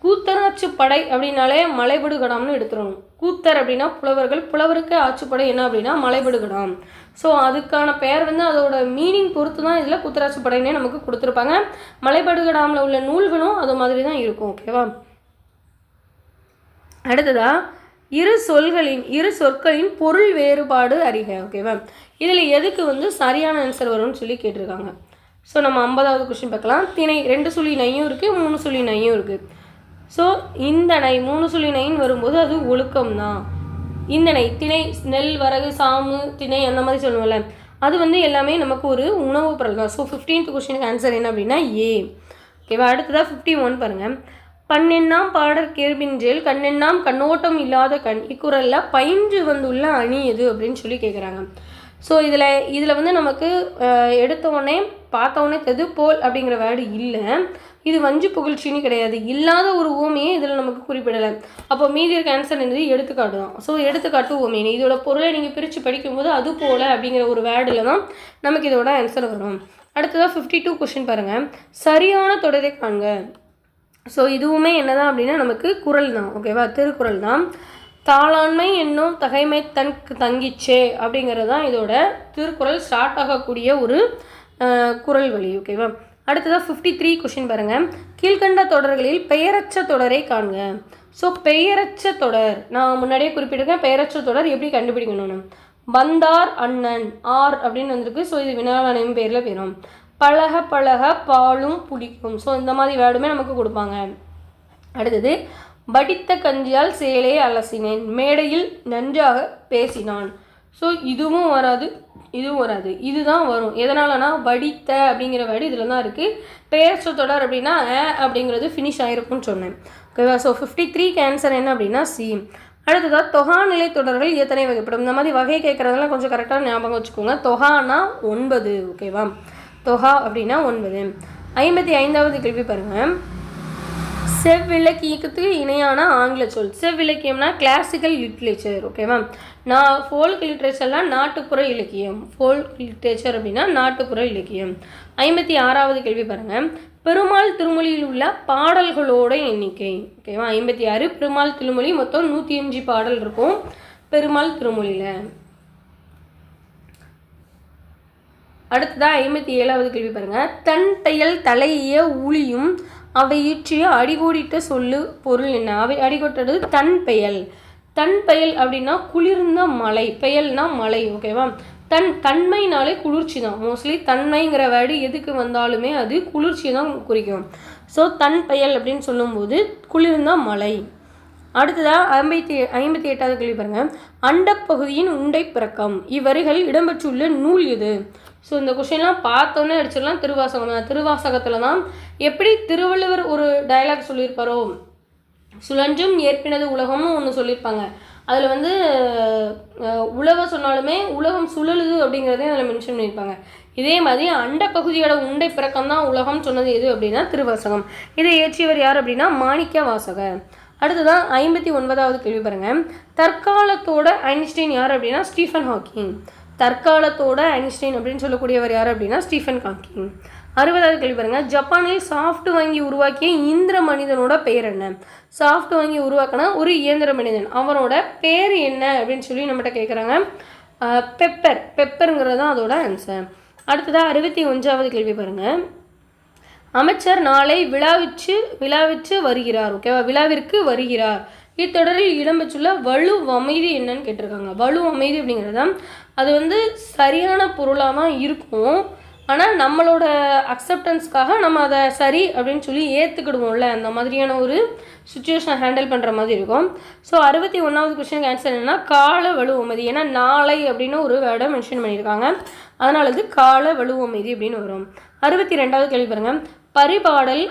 கூத்தராட்சி படை அப்படின்னாலே மலைபடுகடாம்னு எடுத்துடணும். கூத்தர் அப்படின்னா புலவர்கள், புலவருக்கு ஆட்சிப்படை என்ன அப்படின்னா மலைபடுகடாம். ஸோ அதுக்கான பெயர் வந்து அதோட மீனிங் பொறுத்து தான் இதில் கூத்தராட்சி படைன்னே நமக்கு கொடுத்துருப்பாங்க. மலைபடுகடாமில் உள்ள நூல்களும் அது மாதிரி தான் இருக்கும். ஓகேவா? அடுத்ததா இரு சொற்களின் பொருள் வேறுபாடு அறிக. ஓகேவா? இதில் எதுக்கு வந்து சரியான ஆன்சர் வரும்னு சொல்லி கேட்டிருக்காங்க. ஸோ நம்ம 50வது கொஸ்டின் பார்க்கலாம். திணை 2 சுழி நையும் இருக்குது, 3 சுழி நையும் இருக்குது. ஸோ இந்த நை 3 சுழி நைன்னு வரும்போது அது ஒழுக்கம் தான். இந்த நை திணை, நெல், வரகு, சாமு, திணை அந்த மாதிரி சொல்லுவோம்ல, அது வந்து எல்லாமே நமக்கு ஒரு உணவு பொருள் தான். ஸோ 15th கொஸ்டினுக்கு ஆன்சர் என்ன அப்படின்னா ஏ. ஓகேவா? அடுத்ததாக 51 பாருங்கள். பண்ணெண்ணாம் பாடற் கேள்பின்றேல் கண்ணெண்ணாம் கண்ணோட்டம் இல்லாத கண் இக்குறளில் பயின்று வந்துள்ள அணி எது அப்படின்னு சொல்லி கேட்குறாங்க. ஸோ இதில் வந்து நமக்கு எடுத்தவுடனே பார்த்தவுடனே தெதுப்போல் அப்படிங்கிற வேர்டு இல்லை. இது வஞ்சு புகழ்ச்சின்னு கிடையாது. இல்லாத ஒரு ஓமையே இதில் நமக்கு குறிப்பிடலை. அப்போ மீதி இருக்க ஆன்சர் என்னது எடுத்துக்காட்டு தான். ஸோ எடுத்துக்காட்டு ஓமையினு இதோட பொருளை நீங்கள் பிரித்து படிக்கும்போது அது போல் அப்படிங்கிற ஒரு வேர்டில் தான் நமக்கு இதோட ஆன்சர் வரும். அடுத்ததாக 52 கொஸ்டின் பாருங்கள். சரியான தொடரை காண்க. ஸோ இதுவுமே என்னதான் அப்படின்னா நமக்கு குறள் தான். ஓகேவா? திருக்குறள் தான். தாளாண்மை என்னும் தகைமை தனக்கு தங்கிச்சே அப்படிங்கிறது தான் இதோட திருக்குறள் ஸ்டார்ட் ஆகக்கூடிய ஒரு குறள் வழி. ஓகேவா? அடுத்ததாக 53 கொஸ்டின் பாருங்கள். கீழ்கண்ட தொடர்களில் பெயரச்ச தொடரை காண்க. ஸோ பெயரச்ச தொடர் நான் முன்னாடியே குறிப்பிட்டிருக்கேன். பெயரச்ச தொடர் எப்படி கண்டுபிடிக்கணும்னு வந்தார் அண்ணன் ஆர் அப்படின்னு வந்திருக்கு. ஸோ இது வினாவணையும் பேரில் போயிடும். பழக பழக பாலும் பிடிக்கும். ஸோ இந்த மாதிரி வேர்டுமே நமக்கு கொடுப்பாங்க. அடுத்தது படித்த கஞ்சியால் சேலையை அலசினேன், மேடையில் நன்றாக பேசினான். ஸோ இதுவும் வராது, இதுவும் வராது, இதுதான் வரும். எதனாலனா படித்த அப்படிங்கிற வேர்டு இதில் தான் இருக்குது. பெயர்ச்ச தொடர் அப்படின்னா அப்படிங்கிறது ஃபினிஷ் ஆகிருக்குன்னு சொன்னேன். ஓகேவா? ஸோ 53க்கு ஆன்சர் என்ன அப்படின்னா சி. அடுத்ததாக தொகாநிலை தொடர்கள் எத்தனை வகைப்படும்? இந்த மாதிரி வகை கேட்குறதெல்லாம் கொஞ்சம் கரெக்டாக ஞாபகம் வச்சுக்கோங்க. தொகானா 9. ஓகேவா? தொகா அப்படின்னா 9. 55வது கேள்வி பாருங்கள். செவ்விலக்கியத்துக்கு இணையான ஆங்கில சொல். செவ்விலக்கியம்னா கிளாசிக்கல் லிட்ரேச்சர். ஓகேவா? ஃபோல்க் லிட்ரேச்சர்லாம் நாட்டுப்புற இலக்கியம். ஃபோல்க் லிட்ரேச்சர் அப்படின்னா நாட்டுப்புற இலக்கியம். 56வது கேள்வி பாருங்கள். பெருமாள் திருமொழியில் உள்ள பாடல்களோட எண்ணிக்கை. ஓகேவா? 56 பெருமாள் திருமொழி மொத்தம் 105 பாடல் இருக்கும் பெருமாள் திருமொழியில். அடுத்ததாக 57வது கேள்வி பாருங்கள். தன் தையல் தலைய ஊழியும் அவை ஈற்றிய அடிகோடிட்ட சொல்லு பொருள் என்ன? அவை அடிகோட்டது தன் பெயல். தன் பெயல் அப்படின்னா குளிர்ந்த மலை, பெயல்னா மலை. ஓகேவா? தன்மைனாலே குளிர்ச்சி தான். மோஸ்ட்லி தன்மைங்கிற வேர்டு எதுக்கு வந்தாலுமே அது குளிர்ச்சி தான் குறிக்கும். ஸோ தன் பெயல் அப்படின்னு சொல்லும்போது குளிர்ந்த மலை. அடுத்ததாக 58வது கேள்வி பாருங்கள். அண்டப்பகுதியின் உண்டை பிறக்கம் இவ்வரிகள் இடம்பெற்றுள்ள நூல் எது? ஸோ இந்த கொஸ்டின்லாம் பார்த்தோன்னே அடிச்சிடலாம். திருவாசகம் தான். திருவாசகத்தில் தான் எப்படி திருவள்ளுவர் ஒரு டயலாக் சொல்லியிருப்பாரோ, சுழன்றும் ஏற்பினது உலகம்னு ஒன்று சொல்லியிருப்பாங்க. அதில் வந்து உலகம் சொன்னாலுமே உலகம் சுழலுது அப்படிங்கிறதையும் அதில் மென்ஷன் பண்ணியிருப்பாங்க. இதே மாதிரி அண்ட பகுதியோட உண்டை பிறக்கம் தான் உலகம் சொன்னது எது அப்படின்னா திருவாசகம். இதை இயற்றியவர் யார் அப்படின்னா மாணிக்க வாசகர். அடுத்ததான் 59வது கேள்வி பாருங்கள். தற்காலத்தோட ஐன்ஸ்டைன் யார் அப்படின்னா ஸ்டீஃபன் ஹாக்கிங். தற்காலத்தோட ஐன்ஸ்டைன் அப்படின்னு சொல்லக்கூடியவர் யார் அப்படின்னா ஸ்டீஃபன் ஹாக்கிங். 60வது கேள்வி பாருங்கள். ஜப்பானில் சாஃப்ட் வாங்கி உருவாக்கிய இயந்திர மனிதனோட பெயர் என்ன? சாஃப்ட் வாங்கி உருவாக்கினா ஒரு இயந்திர மனிதன், அவனோட பேர் என்ன அப்படின்னு சொல்லி நம்மகிட்ட கேட்குறாங்க. பெப்பருங்கிறது தான் அதோட ஆன்சர். அடுத்ததாக 61வது கேள்வி பாருங்கள். அமைச்சர் நாளை விழாவிற்கு வருகிறார். ஓகேவா, விழாவிற்கு வருகிறார். இத்தொடரில் இடம்பெற்றுள்ள வலு அமைதி என்னன்னு கேட்டிருக்காங்க. வலு அமைதி அப்படிங்கிறது அது வந்து சரியான பொருளாக தான் இருக்கும். ஆனால் நம்மளோட அக்செப்டன்ஸ்க்காக நம்ம அதை சரி அப்படின்னு சொல்லி ஏற்றுக்கிடுவோம்ல, அந்த மாதிரியான ஒரு சுச்சுவேஷனை ஹேண்டில் பண்ணுற மாதிரி இருக்கும். ஸோ 61வது கொஸ்டினுக்கு ஆன்சர் என்னென்னா கால வலுவமைதி. ஏன்னா நாளை அப்படின்னு ஒரு வேர்டை மென்ஷன் பண்ணியிருக்காங்க, அதனால இது கால வலுவமைதி அப்படின்னு வரும். 62வது கேள்வி பாருங்கள். பரிபாடல்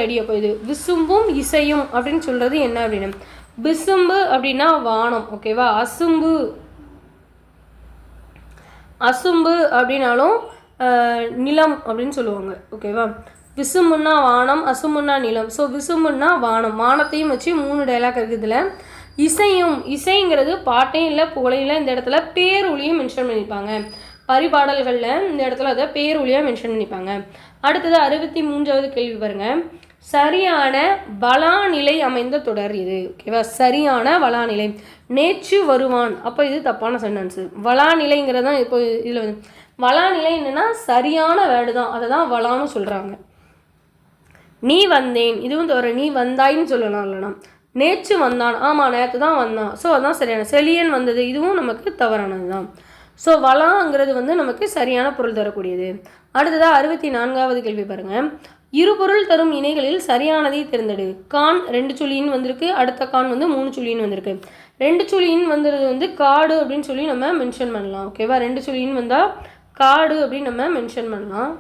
அடி. அப்போ இது விசும்பும் இசையும் அப்படின்னு சொல்கிறது என்ன அப்படின்னு. விசும்பு அப்படின்னா வானம். ஓகேவா, அசும்பு அப்படின்னாலும் நிலம் அப்படின்னு சொல்லுவாங்க. ஓகேவா, விசும்புன்னா வானம், அசும்புன்னா நிலம். ஸோ விசும்புன்னா வானம், வானத்தையும் வச்சு 3 டைலாக் இருக்குதுல. இசைங்கிறது பாட்டையும் இல்லை புகழையும் இல்லை, இந்த இடத்துல பேரொலியும் மென்ஷன் பண்ணியிருப்பாங்க. பரிபாடல்களில் இந்த இடத்துல அதை பேரொலியாக மென்ஷன் பண்ணிப்பாங்க. அடுத்தது 63வது கேள்வி பாருங்கள். சரியான வளாநிலை அமைந்த தொடர் இது. ஓகேவா, சரியான வளாநிலை. நேற்று வருவான், அப்போ இது தப்பான சென்டென்ஸு. வளாநிலைங்கிறது தான் இப்போ இதில் வந்து வளாநிலை என்னென்னா சரியான வேர்டு தான், அதை தான் வளான்னு சொல்கிறாங்க. நீ வந்தேன், இதுவும் தவிர நீ வந்தாயின்னு சொல்லலாம். இல்லைனா நேற்று வந்தான், ஆமாம் நேற்று தான் வந்தான், ஸோ அதுதான் சரியான. செலியன் வந்தது, இதுவும் நமக்கு தவறானது தான். ஸோ வளாங்கிறது வந்து நமக்கு சரியான பொருள் தரக்கூடியது. அடுத்ததாக 64வது கேள்வி பாருங்கள். இருபொருள் தரும் இணைகளில் சரியானதை தேர்ந்தெடு. கான் 2 சொல்லின்னு வந்திருக்கு, அடுத்த கான் வந்து 3 சொல்லின்னு வந்திருக்கு. 2 சொல்லின்னு வந்துடுறது வந்து காடு அப்படின்னு சொல்லி நம்ம மென்ஷன் பண்ணலாம். ஓகேவா, 2 சொல்லின்னு வந்தால் காடு அப்படின்னு நம்ம மென்ஷன் பண்ணலாம்.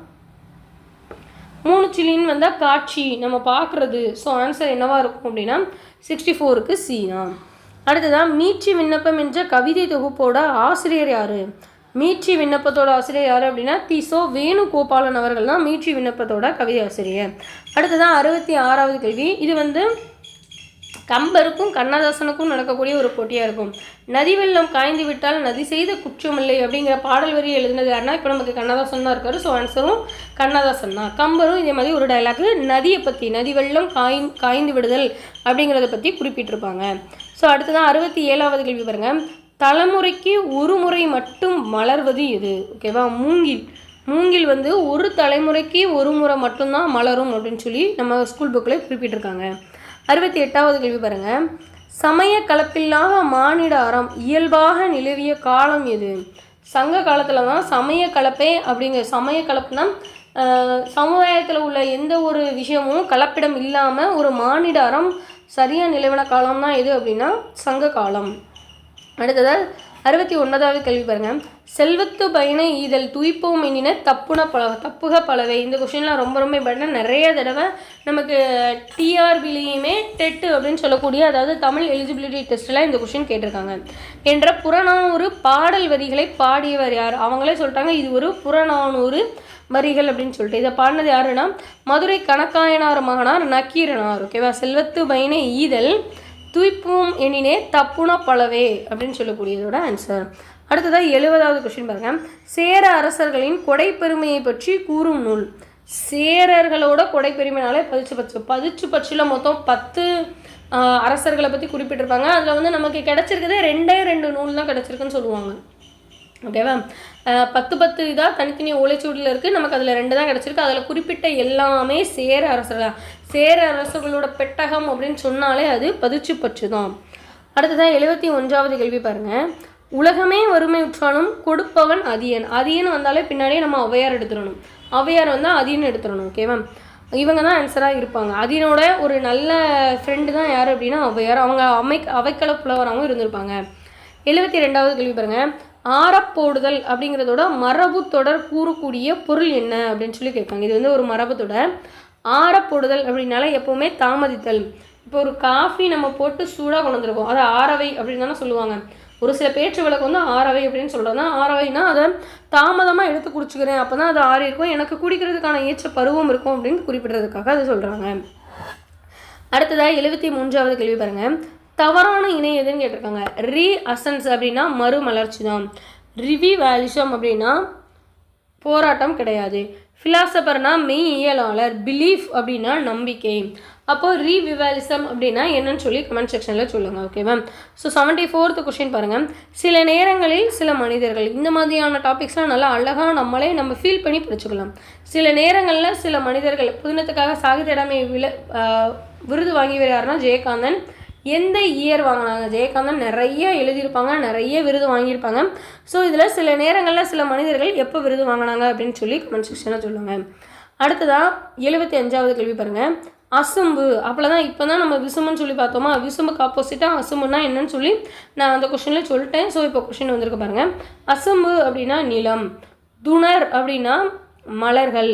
3 சொல்லின்னு வந்தால் காட்சி, நம்ம பார்க்குறது. ஸோ ஆன்சர் என்னவாக இருக்கும் அப்படின்னா 64க்கு சி தான். அடுத்ததான் மீட்சி விண்ணப்பம் என்ற கவிதை தொகுப்போட ஆசிரியர் யார்? மீட்சி விண்ணப்பத்தோட ஆசிரியர் யார் அப்படின்னா திசோ வேணுகோபாலன் அவர்கள் தான் மீட்சி விண்ணப்பத்தோட கவிதை ஆசிரியர். அடுத்ததான் 66வது கேள்வி. இது வந்து கம்பருக்கும் கண்ணதாசனுக்கும் நடக்கக்கூடிய ஒரு போட்டியாக இருக்கும். நதி வெள்ளம் காய்ந்து விட்டால் நதி செய்த குற்றமில்லை அப்படிங்கிற பாடல் வரி எழுதினது யாருன்னா இப்போ நமக்கு கண்ணதாசன் தான் இருக்காரு. ஸோ ஆன்சரும் கண்ணதாசன் தான். கம்பரும் இதே மாதிரி ஒரு டைலாக் நதியை பற்றி, நதி வெள்ளம் காய்ந்து விடுதல் அப்படிங்கிறத பற்றி குறிப்பிட்டிருப்பாங்க. ஸோ அடுத்ததான் 67வது கேள்வி பாருங்கள். தலைமுறைக்கு ஒரு முறை மட்டும் மலர்வது எது? ஓகேவா, மூங்கில் வந்து ஒரு தலைமுறைக்கு ஒரு முறை மட்டும்தான் மலரும் அப்படின்னு சொல்லி நம்ம ஸ்கூல் புக்கில் குறிப்பிட்டிருக்காங்க. 68வது கேள்வி பாருங்கள். சமய கலப்பில்லாத மானிட அறம் இயல்பாக நிலவிய காலம் எது? சங்க காலத்தில் தான் சமய கலப்பே சமய கலப்புனா சமுதாயத்தில் உள்ள எந்த ஒரு விஷயமும் கலப்பிடம் இல்லாமல் ஒரு மானிட அறம் சரியாக நிலவின காலம் தான் எது அப்படின்னா சங்க காலம். அடுத்ததாக 69வது கேள்வி பாருங்கள். செல்வத்து பயனை ஈதல் துய்ப்போம் எண்ணின தப்புக பலவை. இந்த கொஸ்டின்லாம் ரொம்ப இம்பார்ட்டன்ட். நிறைய தடவை நமக்கு டிஆர்பிலையுமே டெட்டு அப்படின்னு சொல்லக்கூடிய, அதாவது தமிழ் எலிஜிபிலிட்டி டெஸ்ட்டில் இந்த கொஸ்டின் கேட்டிருக்காங்க. என்ற புறநானூறு பாடல் வரிகளை பாடியவர் யார்? அவங்களே சொல்லிட்டாங்க இது ஒரு புறநானூறு வரிகள் அப்படின்னு சொல்லிட்டு. இதை பாடினது யாருன்னா மதுரை கணக்காயனார் மகனார் நக்கீரனார். ஓகேவா, செல்வத்து பயனை ஈதல் துய்ப்போம் எண்ணினே தப்புன பலவே அப்படின்னு சொல்லக்கூடியதோட ஆன்சர். அடுத்ததாக 70வது கொஸ்டின் பாருங்கள். சேர அரசர்களின் கொடைப்பெருமையை பற்றி கூறும் நூல். சேரர்களோட கொடைப்பெருமைனாலே பதிச்சு பற்றில் மொத்தம் 10 அரசர்களை பற்றி குறிப்பிட்டிருப்பாங்க. அதில் வந்து நமக்கு கிடச்சிருக்கதே 2 நூல் தான் கிடச்சிருக்குன்னு சொல்லுவாங்க. ஓகேவா, 10 இதாக தனித்தனி ஓலைச்சூடில் இருக்குது. நமக்கு அதில் 2 தான் கிடச்சிருக்கு. அதில் குறிப்பிட்ட எல்லாமே சேர அரசர்கள். சேர அரசர்களோட பெட்டகம் அப்படின்னு சொன்னாலே அது பதிச்சு பற்று தான். அடுத்ததான் 71வது கேள்வி பாருங்கள். உலகமே வறுமை உற்றாலும் கொடுப்பவன் அதியன். அதியன் வந்தாலே பின்னாடியே நம்ம ஔவையார் எடுத்துடணும். ஔவையார் வந்தால் அதியன் எடுத்துடணும். ஓகேவா, இவங்க தான் ஆன்சராக இருப்பாங்க. அதியனோட ஒரு நல்ல ஃப்ரெண்டு தான் யார் அப்படின்னா ஔவையார். அவங்க அவைக்கள புலவராகவும் இருந்திருப்பாங்க. 72வது கேள்வி பாருங்கள். ஆரப்போடுதல் அப்படிங்கிறதோட மரபு தொடர் கூறக்கூடிய பொருள் என்ன அப்படின்னு சொல்லி கேட்பாங்க. இது வந்து ஒரு மரபு தொடர். ஆரப்போடுதல் அப்படின்னால எப்போவுமே தாமதித்தல். இப்போ ஒரு காஃபி நம்ம போட்டு சூடாக கொண்டு வந்திருக்கோம், அதை ஆரவை அப்படின்னு தானே சொல்லுவாங்க. ஒரு சில பேச்சு வழக்கு வந்து ஆரவை அப்படின்னு சொல்கிறது தான். ஆரவைனா அதை தாமதமாக எடுத்து குடிச்சுக்கிறேன், அப்போ தான் அது ஆறி இருக்கும், எனக்கு குடிக்கிறதுக்கான ஏற்ற பருவம் இருக்கும் அப்படின்னு குறிப்பிடுறதுக்காக அதை சொல்கிறாங்க. அடுத்ததாக 73வது கேள்வி பாருங்கள். தவறான இணை எதுன்னு கேட்டிருக்காங்க. ரீ அசன்ஸ் அப்படின்னா மறுமலர்ச்சி தான். ரிவிவாலிசம் அப்படின்னா போராட்டம் கிடையாது. ஃபிலாசபர்னா மெய்யியலாளர். பிலீஃப் அப்படின்னா நம்பிக்கை. அப்போது ரீவிவாலிசம் அப்படின்னா என்னன்னு சொல்லி கமெண்ட் செக்ஷனில் சொல்லுங்கள். ஓகேவா? ஸோ 74th கொஸ்டின் பாருங்கள். சில நேரங்களில் சில மனிதர்கள், இந்த மாதிரியான டாபிக்ஸ்லாம் நல்லா அழகாக நம்ம ஃபீல் பண்ணி படிச்சுக்கலாம். சில நேரங்களில் சில மனிதர்கள், புதினத்துக்காக சாகித்ய அகாடமி விருது வாங்கியவர் யாருன்னா ஜெயகாந்தன். எந்த இயர் வாங்கினாங்க? ஜெயகாந்தன் நிறைய எழுதியிருப்பாங்க, நிறைய விருது வாங்கியிருப்பாங்க. ஸோ இதில் சில நேரங்களில் சில மனிதர்கள் எப்போ விருது வாங்கினாங்க அப்படின்னு சொல்லி கமெண்ட் செக்ஷனில் சொல்லுங்கள். அடுத்ததாக 75வது கேள்வி பாருங்கள். அசும்பு அப்போதான் இப்போ தான் நம்ம விசும்புன்னு சொல்லி பார்த்தோமா, விசும்புக்கு ஆப்போசிட்டாக அசும்புன்னா என்னன்னு சொல்லி நான் அந்த கொஷினில் சொல்லிட்டேன். ஸோ இப்போ கொஷின் வந்திருக்கு பாருங்கள். அசும்பு அப்படின்னா நிலம், துணர் அப்படின்னா மலர்கள்,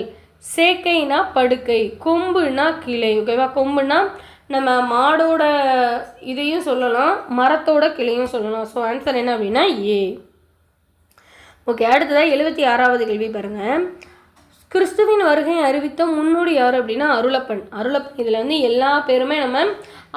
சேக்கைனா படுக்கை, கொம்புனா கிளை. ஓகேவா? கொம்புனா நம்ம மாடோட இதையும் சொல்லலாம், மரத்தோட கிளையும் சொல்லலாம். ஸோ ஆன்சர் என்ன அப்படின்னா ஏ. ஓகே, அடுத்ததாக 76வது கேள்வி பாருங்கள். கிறிஸ்துவின் வருகை அறிவித்த முன்னோடி யார் அப்படின்னா அருளப்பன். அருளப்பன் இதில் வந்து எல்லா பேருமே நம்ம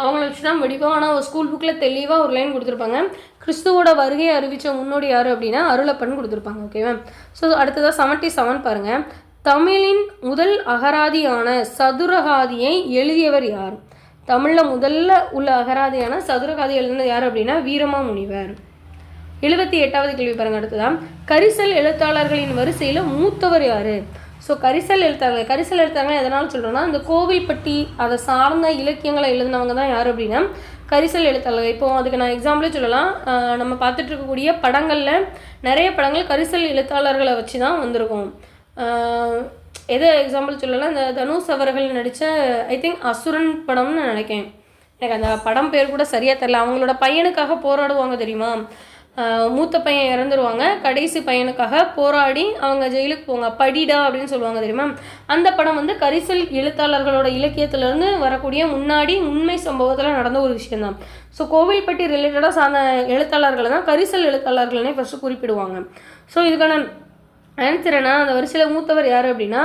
அவங்கள வச்சு தான் வெடிப்போம். ஆனால் ஒரு ஸ்கூல் புக்கில் தெளிவாக ஒரு லைன் கொடுத்துருப்பாங்க. கிறிஸ்துவோட வருகையை அறிவித்த முன்னோடி யார் அப்படின்னா அருளப்பன் கொடுத்துருப்பாங்க. ஓகேவா? ஸோ அடுத்ததாக 77 பாருங்கள். தமிழின் முதல் அகராதியான சதுரகாதியை எழுதியவர் யார்? தமிழில் முதல்ல உள்ள அகராதியான சதுரகாதி எழுதினது யார் அப்படின்னா வீரமாமுனிவர். 78வது கேள்வி பாருங்கள். அடுத்ததான் கரிசல் எழுத்தாளர்களின் வரிசையில் மூத்தவர் யார்? ஸோ கரிசல் எழுத்தாளர்கள் எதனால் சொல்கிறோன்னா, இந்த கோவில்பட்டி அதை சார்ந்த இலக்கியங்களை எழுதினவங்க தான் யார் அப்படின்னா கரிசல் எழுத்தாளர்கள். இப்போ அதுக்கு நான் எக்ஸாம்பிளே சொல்லலாம். நம்ம பார்த்துட்டு இருக்கக்கூடிய படங்களில் நிறைய படங்கள் கரிசல் எழுத்தாளர்களை வச்சு தான் வந்திருக்கும். எதை எக்ஸாம்பிள் சொல்லலாம், இந்த தனுஷ் அவர்கள் நடித்த ஐ திங்க் அசுரன் படம்னு நினைக்கிறேன். எனக்கு அந்த படம் பேர் கூட சரியாக தெரியல. அவங்களோட பையனுக்காக போராடுவாங்க தெரியுமா? மூத்த பையன் இறந்துருவாங்க, கடைசி பையனுக்காக போராடி அவங்க ஜெயிலுக்கு போங்க, படிடா அப்படின்னு சொல்லுவாங்க தெரியுமா? அந்த படம் வந்து கரிசல் எழுத்தாளர்களோட இலக்கியத்திலேருந்து வரக்கூடிய முன்னாடி உண்மை சம்பவத்தில் நடந்த ஒரு விஷயம்தான். ஸோ கோவில்பட்டி ரிலேட்டடாக சார்ந்த எழுத்தாளர்களை தான் கரிசல் எழுத்தாளர்கள்னே ஃபஸ்ட்டு குறிப்பிடுவாங்க. ஸோ இதுக்கான ஆன்சர் என்ன? அந்த வரிசையில் மூத்தவர் யார் அப்படின்னா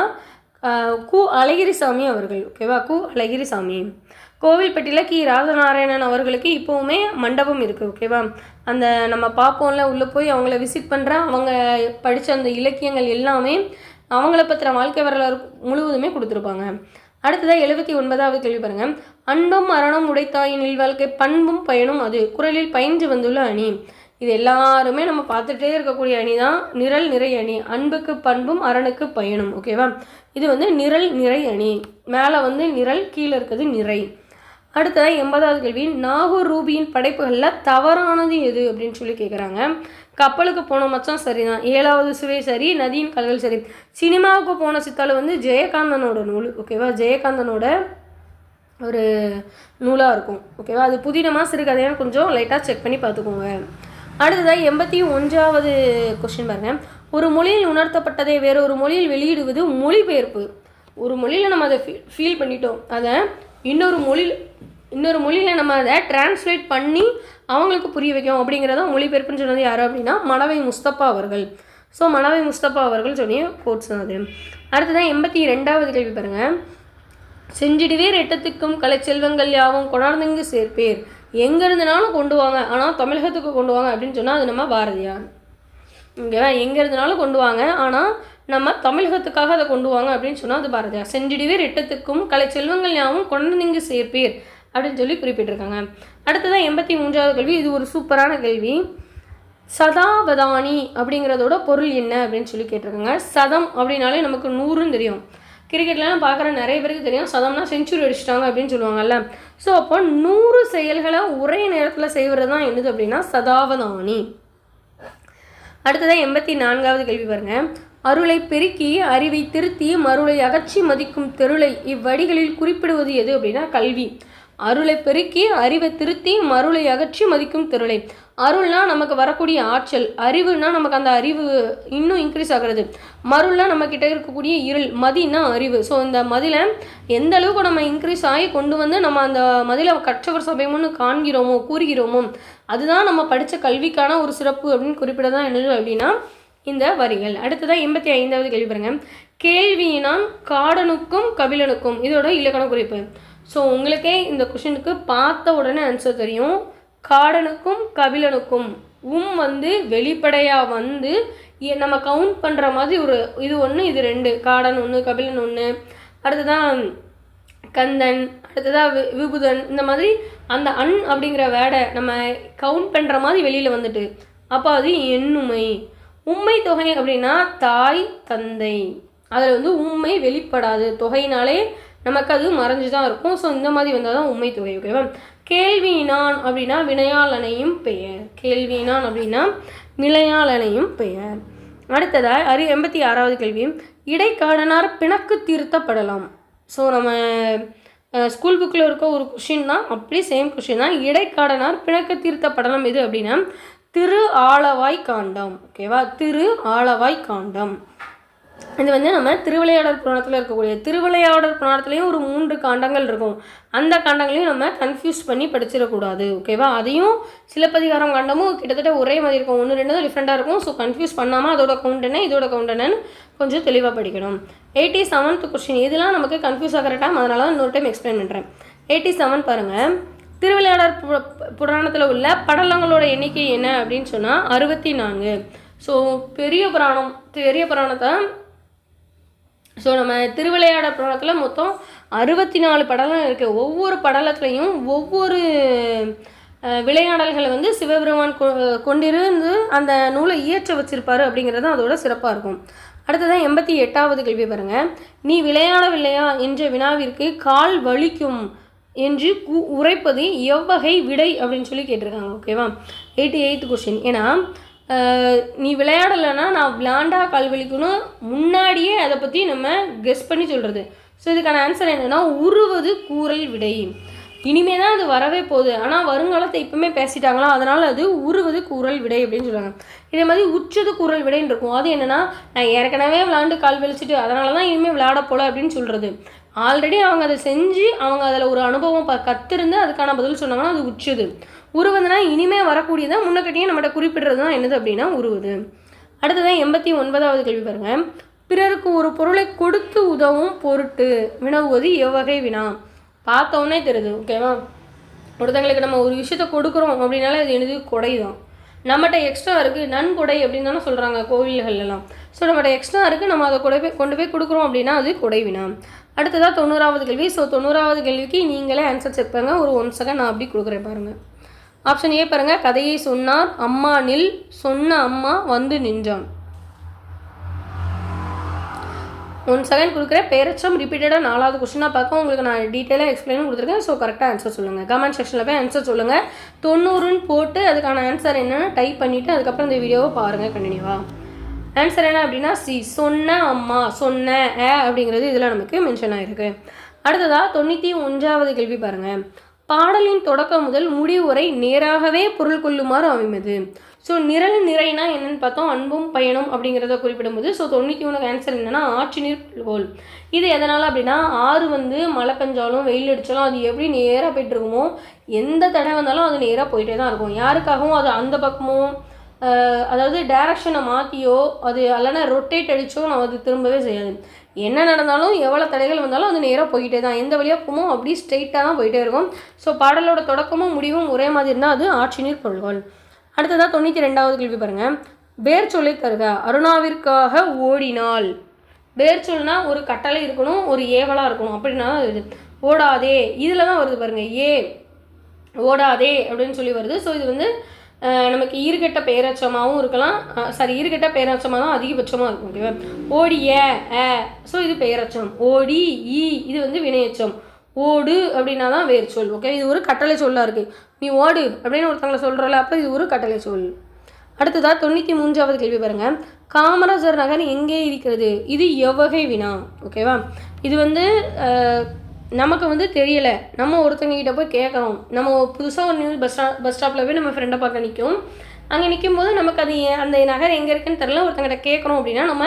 கு அழகிரிசாமி அவர்கள். ஓகேவா? கு அழகிரிசாமி. கோவில்பட்டியில் கி ராஜநாராயணன் அவர்களுக்கு இப்போவுமே மண்டபம் இருக்குது. ஓகேவா? அந்த நம்ம பார்ப்போம்ல, உள்ளே போய் அவங்கள விசிட் பண்ணுறேன், அவங்க படித்த அந்த இலக்கியங்கள் எல்லாமே அவங்கள பற்றின வாழ்க்கை வரலாறு முழுவதுமே கொடுத்துருப்பாங்க. அடுத்ததாக 79வது கேள்வி பாருங்கள். அன்பும் மரணம் உடைத்தாயின் வாழ்க்கை பண்பும் பயனும் அது குரலில் பயின்று வந்துள்ள அணி. இது எல்லாருமே நம்ம பார்த்துட்டே இருக்கக்கூடிய அணி தான் நிரல் நிறை அணி. அன்புக்கு பண்பும் அரணுக்கு பயனும். ஓகேவா? இது வந்து நிரல் நிறை அணி. மேலே வந்து நிரல், கீழே இருக்கிறது நிறை. அடுத்ததாக 80வது கேள்வி. நாகூர் ரூபியின் படைப்புகளில் தவறானது எது அப்படின்னு சொல்லி கேட்குறாங்க. கப்பலுக்கு போன மச்சம் சரிதான், 7வது சுவை சரி, நதியின் கல்கள் சரி. சினிமாவுக்கு போன சித்தாள் வந்து ஜெயகாந்தனோட நூல். ஓகேவா? ஜெயகாந்தனோட ஒரு நூலாக இருக்கும். ஓகேவா? அது புதினமாக சிறுகதையான கொஞ்சம் லைட்டாக செக் பண்ணி பார்த்துக்கோங்க. அடுத்ததாக 81வது கொஸ்டின் பாருங்கள். ஒரு மொழியில் உணர்த்தப்பட்டதை வேறொரு மொழியில் வெளியிடுவது மொழிபெயர்ப்பு. ஒரு மொழியில் நம்ம அதை ஃபீல் பண்ணிட்டோம், அதை இன்னொரு மொழியில் நம்ம அதை டிரான்ஸ்லேட் பண்ணி அவங்களுக்கு புரிய வைக்கும் அப்படிங்கிறத மொழிபெயர்ப்புன்னு சொன்னது யார் அப்படின்னா மனவை முஸ்தபா அவர்கள். ஸோ மனவை முஸ்தபா அவர்கள் சொன்னிய கோட்ஸ் அது. அடுத்ததான் 82வது கேள்வி பாருங்கள். செஞ்சிடுவேர் எட்டத்துக்கும் கலை செல்வங்கள் யாவும் கொண்டார்ந்தங்கு சேர்ப்பேர். எங்கே இருந்தனாலும் கொண்டு வாங்க, ஆனால் தமிழகத்துக்கு கொண்டு வாங்க அப்படின்னு சொன்னால் அது நம்ம பாரதியார். இங்கே எங்கே இருந்தனாலும் கொண்டு வாங்க, ஆனால் நம்ம தமிழகத்துக்காக அதை கொண்டு வாங்க அப்படின்னு சொன்னால் அது பாரதியார். செஞ்சிடுவேர் எட்டத்துக்கும் கலை செல்வங்கள் யாவும் கொண்டார்ந்தங்கு சேர்ப்பேர் அப்படின்னு சொல்லி குறிப்பிட்டிருக்காங்க. அடுத்ததான் 83வது கேள்வி. இது ஒரு சூப்பரான கேள்வி. சதாவதானி அப்படிங்கிறதோட பொருள் என்ன அப்படின்னு சொல்லி கேட்டிருக்காங்க. சதம் அப்படின்னாலே நமக்கு 100ன்னு தெரியும். கிரிக்கெட்லாம் பார்க்குற நிறைய பேருக்கு தெரியும். சதம்னா செஞ்சுரி அடிச்சிட்டாங்க அப்படின்னு சொல்லுவாங்கல்ல. ஸோ அப்போ 100 செயல்களை ஒரே நேரத்தில் செய்வது தான் என்னது அப்படின்னா சதாவதானி. அடுத்ததான் 84வது கேள்வி பாருங்கள். அருளை பெருக்கி அறிவை திருத்தி மருளை அகற்றி மதிக்கும் தெருளை இவ்வடிகளில் குறிப்பிடுவது எது அப்படின்னா கல்வி. அருளை பெருக்கி அறிவை திருத்தி மருளை அகற்றி மதிக்கும் திரளை. அருள்னா நமக்கு வரக்கூடிய ஆற்றல், அறிவுனா நமக்கு அந்த அறிவு இன்னும் இன்க்ரீஸ் ஆகிறது, மருள்னா நம்மக்கிட்ட இருக்கக்கூடிய இருள், மதினா அறிவு. ஸோ இந்த மதிலை எந்த அளவுக்கு நம்ம இன்க்ரீஸ் ஆகி கொண்டு வந்து நம்ம அந்த மதிலை கற்றவர் சபைமுன்னு காண்கிறோமோ கூறுகிறோமோ அதுதான் நம்ம படித்த கல்விக்கான ஒரு சிறப்பு அப்படின்னு குறிப்பிடதான் என்னது அப்படின்னா இந்த வரிகள். அடுத்ததான் 85வது கேள்வி பாருங்க. கேள்வியினான் காடனுக்கும் கபிலனுக்கும், இதோட இலக்கண குறிப்பு. ஸோ உங்களுக்கே இந்த கொஷினுக்கு பார்த்த உடனே ஆன்சர் தெரியும். காடனுக்கும் கபிலனுக்கும் வந்து வெளிப்படையாக வந்து நம்ம கவுண்ட் பண்ணுற மாதிரி ஒரு இது ஒன்று இது ரெண்டு, காடன் ஒன்று கபிலன் ஒன்று, அடுத்ததான் கந்தன், அடுத்ததாக விபுதன், இந்த மாதிரி அந்த அப்படிங்கிற வேர்டை நம்ம கவுண்ட் பண்ணுற மாதிரி வெளியில் வந்துட்டு அப்போ அது எண்ணுமை. உண்மை தொகை அப்படின்னா தாய் தந்தை, அதில் வந்து உண்மை வெளிப்படாது, தொகையினாலே நமக்கு அது மறைஞ்சு தான் இருக்கும். ஸோ இந்த மாதிரி வந்தால் தான் உண்மை தொகை. ஓகேவா? கேள்வியினான் அப்படின்னா வினையாளனையும் பெயர், கேள்வியினான் அப்படின்னா வினையாளனையும் பெயர். அடுத்ததாக 86வது கேள்வி. இடைக்காடனார் பிணக்கு தீர்த்தப்படலாம். ஸோ நம்ம ஸ்கூல் புக்கில் இருக்க ஒரு கொஷின் தான், அப்படி சேம் கொஷின் தான். இடைக்காடனார் பிணக்கு தீர்த்தப்படலாம் எது அப்படின்னா திரு ஆலவாய் காண்டம். ஓகேவா? திரு ஆலவாய் காண்டம். இது வந்து நம்ம திருவிளையாடல் புராணத்தில் இருக்கக்கூடிய, திருவிளையாடல் புராணத்துலேயும் ஒரு 3 காண்டங்கள் இருக்கும், அந்த காண்டங்களையும் நம்ம கன்ஃபியூஸ் பண்ணி படிச்சிடக்கூடாது. ஓகேவா? அதையும் சிலப்பதிகாரம் காண்டமும் கிட்டத்தட்ட ஒரே மாதிரி இருக்கும், 1-2 தான் டிஃப்ரெண்ட்டாக இருக்கும். ஸோ கன்ஃபியூஸ் பண்ணாமல் அதோட கவுண்ட் என்ன இதோட கவுண்ட் என்னன்னு கொஞ்சம் தெளிவாக படிக்கணும். 87th கொஸ்டின், இதெல்லாம் நமக்கு கன்ஃபியூஸ் ஆகிற டைம், அதனால தான் இன்னொரு டைம் எக்ஸ்பிளைன் பண்ணுறேன். 87 பாருங்கள். திருவிளையாடல் புராணத்தில் உள்ள படலங்களோட எண்ணிக்கை என்ன அப்படின்னு சொன்னால் 64. ஸோ பெரிய புராணத்தை ஸோ நம்ம திருவிளையாடல் புராணத்தில் மொத்தம் 64 படலம் இருக்குது. ஒவ்வொரு படலத்துலையும் ஒவ்வொரு விளையாடல்களை வந்து சிவபெருமான் கொண்டிருந்து அந்த நூலை இயற்ற வச்சிருப்பாரு அப்படிங்கிறது அதோட சிறப்பாக இருக்கும். அடுத்ததான் 88வது கேள்வி பாருங்கள். நீ விளையாடவில்லையா என்ற வினாவிற்கு கால் வலிக்கும் என்று உரைப்பது எவ்வகை விடை அப்படின்னு சொல்லி கேட்டிருக்காங்க. ஓகேவா? 88th question. ஏன்னா நீ விளையாடலைன்னா நான் விளையாண்டா கால் வலிக்கணும் முன்னாடியே அதை பற்றி நம்ம கெஸ் பண்ணி சொல்கிறது. ஸோ இதுக்கான ஆன்சர் என்னென்னா உருவது கூறல் விடை. இனிமே தான் அது வரவே போகுது, ஆனால் வருங்காலத்தை இப்போவுமே பேசிட்டாங்களா, அதனால் அது உருவது கூறல் விடை அப்படின்னு சொல்லுவாங்க. இதே மாதிரி உச்சது கூறல் விடைன்னு இருக்கும். அது என்னென்னா நான் ஏற்கனவே விளையாண்டு கால் வலிச்சுட்டு அதனால தான் இனிமேல் விளையாட போல அப்படின்னு சொல்கிறது. ஆல்ரெடி அவங்க அதை செஞ்சு அவங்க அதில் ஒரு அனுபவம் கற்றுருந்து அதுக்கான பதில் சொன்னாங்கன்னா அது உச்சது. உருவதுனா இனிமேல் வரக்கூடியதான் முன்னக்கட்டியே நம்மகிட்ட குறிப்பிடுறது தான் என்னது அப்படின்னா உருவது. அடுத்ததான் 89வது கேள்வி பாருங்கள். பிறருக்கு ஒரு பொருளை கொடுத்து உதவும் பொருட்டு வினவுவது எவ்வகை வினா. பார்த்தோன்னே தெரியுது. ஓகேவா? ஒருத்தங்களுக்கு நம்ம ஒரு விஷயத்தை கொடுக்குறோம் அப்படின்னாலே அது என்னது கொடை தான். நம்மகிட்ட எக்ஸ்ட்ரா இருக்குது, நன்கொடை அப்படின்னு தானே சொல்கிறாங்க கோவில்கள்லாம். ஸோ நம்மகிட்ட எக்ஸ்ட்ரா இருக்குது, நம்ம அதை கொண்டு போய் கொடுக்குறோம் அப்படின்னா அது கொடை வினா. அடுத்ததாக 90வது கேள்வி. ஸோ 90வது கேள்விக்கு நீங்களே ஆன்சர் செக் பண்ணுங்க. ஒரு 1 செகண்ட் நான் அப்படி கொடுக்குறேன் பாருங்கள். ஆப்ஷன் ஏ பாருங்கள். கதையை சொன்னார் அம்மா நில், சொன்ன அம்மா வந்து நின்றான். 1 செகண்ட் கொடுக்குறேன். பேரச்சம் ரிப்பீட்டடாக 4வது கொஸ்டினாக பார்க்க உங்களுக்கு நான் டீட்டெயிலாக எக்ஸ்பிளைனும் கொடுத்துருக்கேன். ஸோ கரெக்டாக ஆன்சர் சொல்லுங்கள். கமெண்ட் செக்ஷனில் போய் ஆன்சர் சொல்லுங்கள். 90ன்னு போட்டு அதுக்கான ஆன்சர் என்னென்னு டைப் பண்ணிவிட்டு அதுக்கப்புறம் இந்த வீடியோவை பாருங்கள் கண்டினியூவாக. ஆன்சர் என்ன அப்படின்னா சி, சொன்ன அம்மா, சொன்ன அப்படிங்கிறது இதில் நமக்கு மென்ஷன் ஆகிருக்கு. அடுத்ததாக 91வது கேள்வி பாருங்கள். பாடலின் தொடக்கம் முதல் முடிவு வரை நேராகவே பொருள் கொள்ளுமாறு அமைவது. ஸோ நிரல் நிறைனா என்னென்னு பார்த்தோம், அன்பும் பயனும் அப்படிங்கிறத குறிப்பிடும்போது. ஸோ 91 ஆன்சர் என்னென்னா ஆற்று நீர் கோல். இது எதனால் அப்படின்னா ஆறு வந்து மழை பெஞ்சாலும் வெயில் அடித்தாலும் அது எப்படி நேராக போய்ட்டு இருக்குமோ, எந்த தடை வந்தாலும் அது நேராக போயிட்டே தான் இருக்கும். யாருக்காகவும் அது அந்த பக்கமும் அதாவது டைரக்ஷனை மாற்றியோ அது இல்லைன்னா ரொட்டேட் அடித்தோ நம்ம அது திரும்பவே செய்யாது. என்ன நடந்தாலும் எவ்வளோ தடைகள் வந்தாலும் அது நேராக போய்கிட்டே தான், எந்த வழியாக போமோ அப்படி ஸ்ட்ரெயிட்டாக தான் போயிட்டே இருக்கும். ஸோ பாடலோட தொடக்கமும் முடிவும் ஒரே மாதிரி இருந்தால் அது ஆற்று நீர் கொள்கோல். அடுத்ததாக 92வது கேள்வி பாருங்கள். பேர் சொல்லை தருக. அருணாவிற்காக ஓடினாள். பேர் சொல்னா ஒரு கட்டளை இருக்கணும், ஒரு ஏவலாக இருக்கணும். அப்படின்னா இது ஓடாதே இதில் தான் வருது பாருங்கள். ஓடாதே அப்படின்னு சொல்லி வருது. ஸோ இது வந்து நமக்கு ஈர்கட்ட பெயரச்சமாகவும் இருக்கலாம், ஈர்கட்ட பெயரச்சமாக தான் அதிகபட்சமாக இருக்கும். ஓகேவா? ஓடிய ஸோ இது பெயரச்சம். ஓடி இது வந்து வினையச்சம். ஓடு அப்படின்னா தான் வேர் சொல். ஓகே, இது ஒரு கட்டளை சொல்லாக இருக்குது. நீ ஓடு அப்படின்னு ஒருத்தங்களை சொல்கிறல, அப்போ இது ஒரு கட்டளை சொல். அடுத்ததாக 93வது கேள்வி பாருங்கள். காமராஜர் நகர் எங்கே இருக்கிறது? இது எவ்வகை வினா. ஓகேவா? இது வந்து நமக்கு வந்து தெரியலை, நம்ம ஒருத்தவங்ககிட்ட போய் கேட்குறோம், நம்ம புதுசாக ஒரு நியூ பஸ் ஸ்டாப்பில் போய் நம்ம ஃப்ரெண்டை பார்க்க நிற்கும், அங்கே நிற்கும் போது நமக்கு அது அந்த நகர் எங்கே இருக்குன்னு தெரியல, ஒருத்தங்கிட்ட கேட்குறோம் அப்படின்னா நம்ம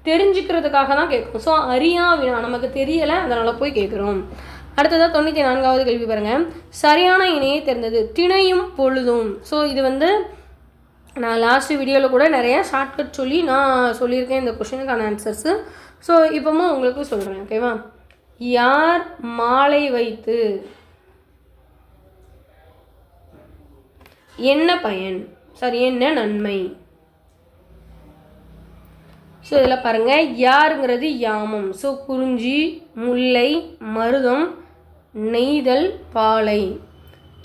தெரிஞ்சுக்கிறதுக்காக தான் கேட்குறோம். ஸோ அறியா வினா, நமக்கு தெரியலை அதனால் போய் கேட்குறோம். அடுத்ததாக 94வது கேள்வி பாருங்கள். சரியான இணையை தெரிந்தது. திணையும் பொழுதும். ஸோ இது வந்து நான் லாஸ்ட் வீடியோவில் கூட நிறைய ஷார்ட்கட் சொல்லி நான் சொல்லியிருக்கேன் இந்த கொஷினுக்கான ஆன்சர்ஸு. ஸோ இப்போவும் உங்களுக்கு சொல்கிறேன், ஓகேவா? யார் மாலை வைத்து என்ன பயன், சரி என்ன நன்மை? ஸோ இதில் பாருங்கள், யாருங்கிறது யாமம். ஸோ குறிஞ்சி, முல்லை, மருதம், நெய்தல், பாலை.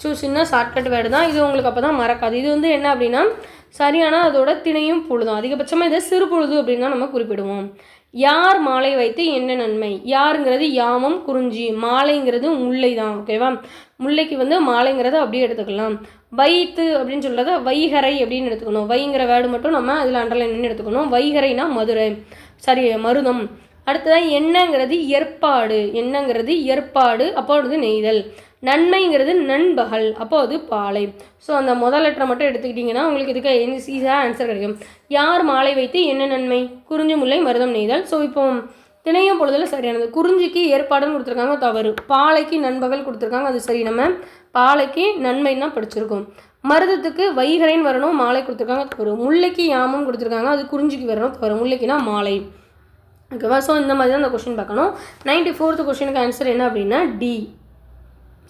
ஸோ சின்ன ஷார்ட்கட் வேர்டு தான் இது, உங்களுக்கு அப்போ தான் மறக்காது. இது வந்து என்ன அப்படின்னா சரியான அதோட திணையும் பொழுதும். அதிகபட்சமாக இதை சிறு பொழுது அப்படின்னு தான் நம்ம குறிப்பிடுவோம். யார் மாலை வைத்து என்ன நன்மை? யாருங்கிறது யாமம், குறிஞ்சி, மாலைங்கிறது முல்லை தான், ஓகேவா? முல்லைக்கு வந்து மாலைங்கிறத அப்படியே எடுத்துக்கலாம். வைத்து அப்படின்னு சொல்கிறத வைகரை அப்படின்னு எடுத்துக்கணும். வைங்கிற வேர்டு மட்டும் நம்ம அதில் அண்டர்லைன் எடுத்துக்கணும். வைகரைனா மதுரை, சரி மருதம். அடுத்ததான் என்னங்கிறது ஏற்பாடு, என்னங்கிறது ஏற்பாடு, அப்போ வந்து நெய்தல். நன்மைங்கிறது நண்பகல், அப்போ அது பாலை. ஸோ அந்த முதல் லெட்டரை மட்டும் எடுத்துக்கிட்டிங்கன்னா உங்களுக்கு இதுக்கு ஈஸியாக ஆன்சர் கிடைக்கும். யார் மாலை வைத்து என்ன நன்மை? குறிஞ்சி, முல்லை, மருதம், நெய்தல். ஸோ இப்போ திணையும் பொழுதில் சரியானது. குறிஞ்சிக்கு ஏற்பாடுன்னு கொடுத்துருக்காங்க, தவறு. பாலைக்கு நண்பகல் கொடுத்துருக்காங்க, அது சரி. நம்ம பாலைக்கு நன்மைன்னு தான் படிச்சிருக்கோம். மருதத்துக்கு வைகரைன்னு வரணும், மாலை கொடுத்துருக்காங்க, தவறு. முல்லைக்கு யாமம் கொடுத்துருக்காங்க, அது குறிஞ்சிக்கு வரணும், தவறு. முல்லைக்குனா மாலை, ஓகேவா? ஸோ இந்த மாதிரி தான் அந்த கொஷின் பார்க்கணும். 94th கொஷினுக்கு ஆன்சர் என்ன அப்படின்னா டி.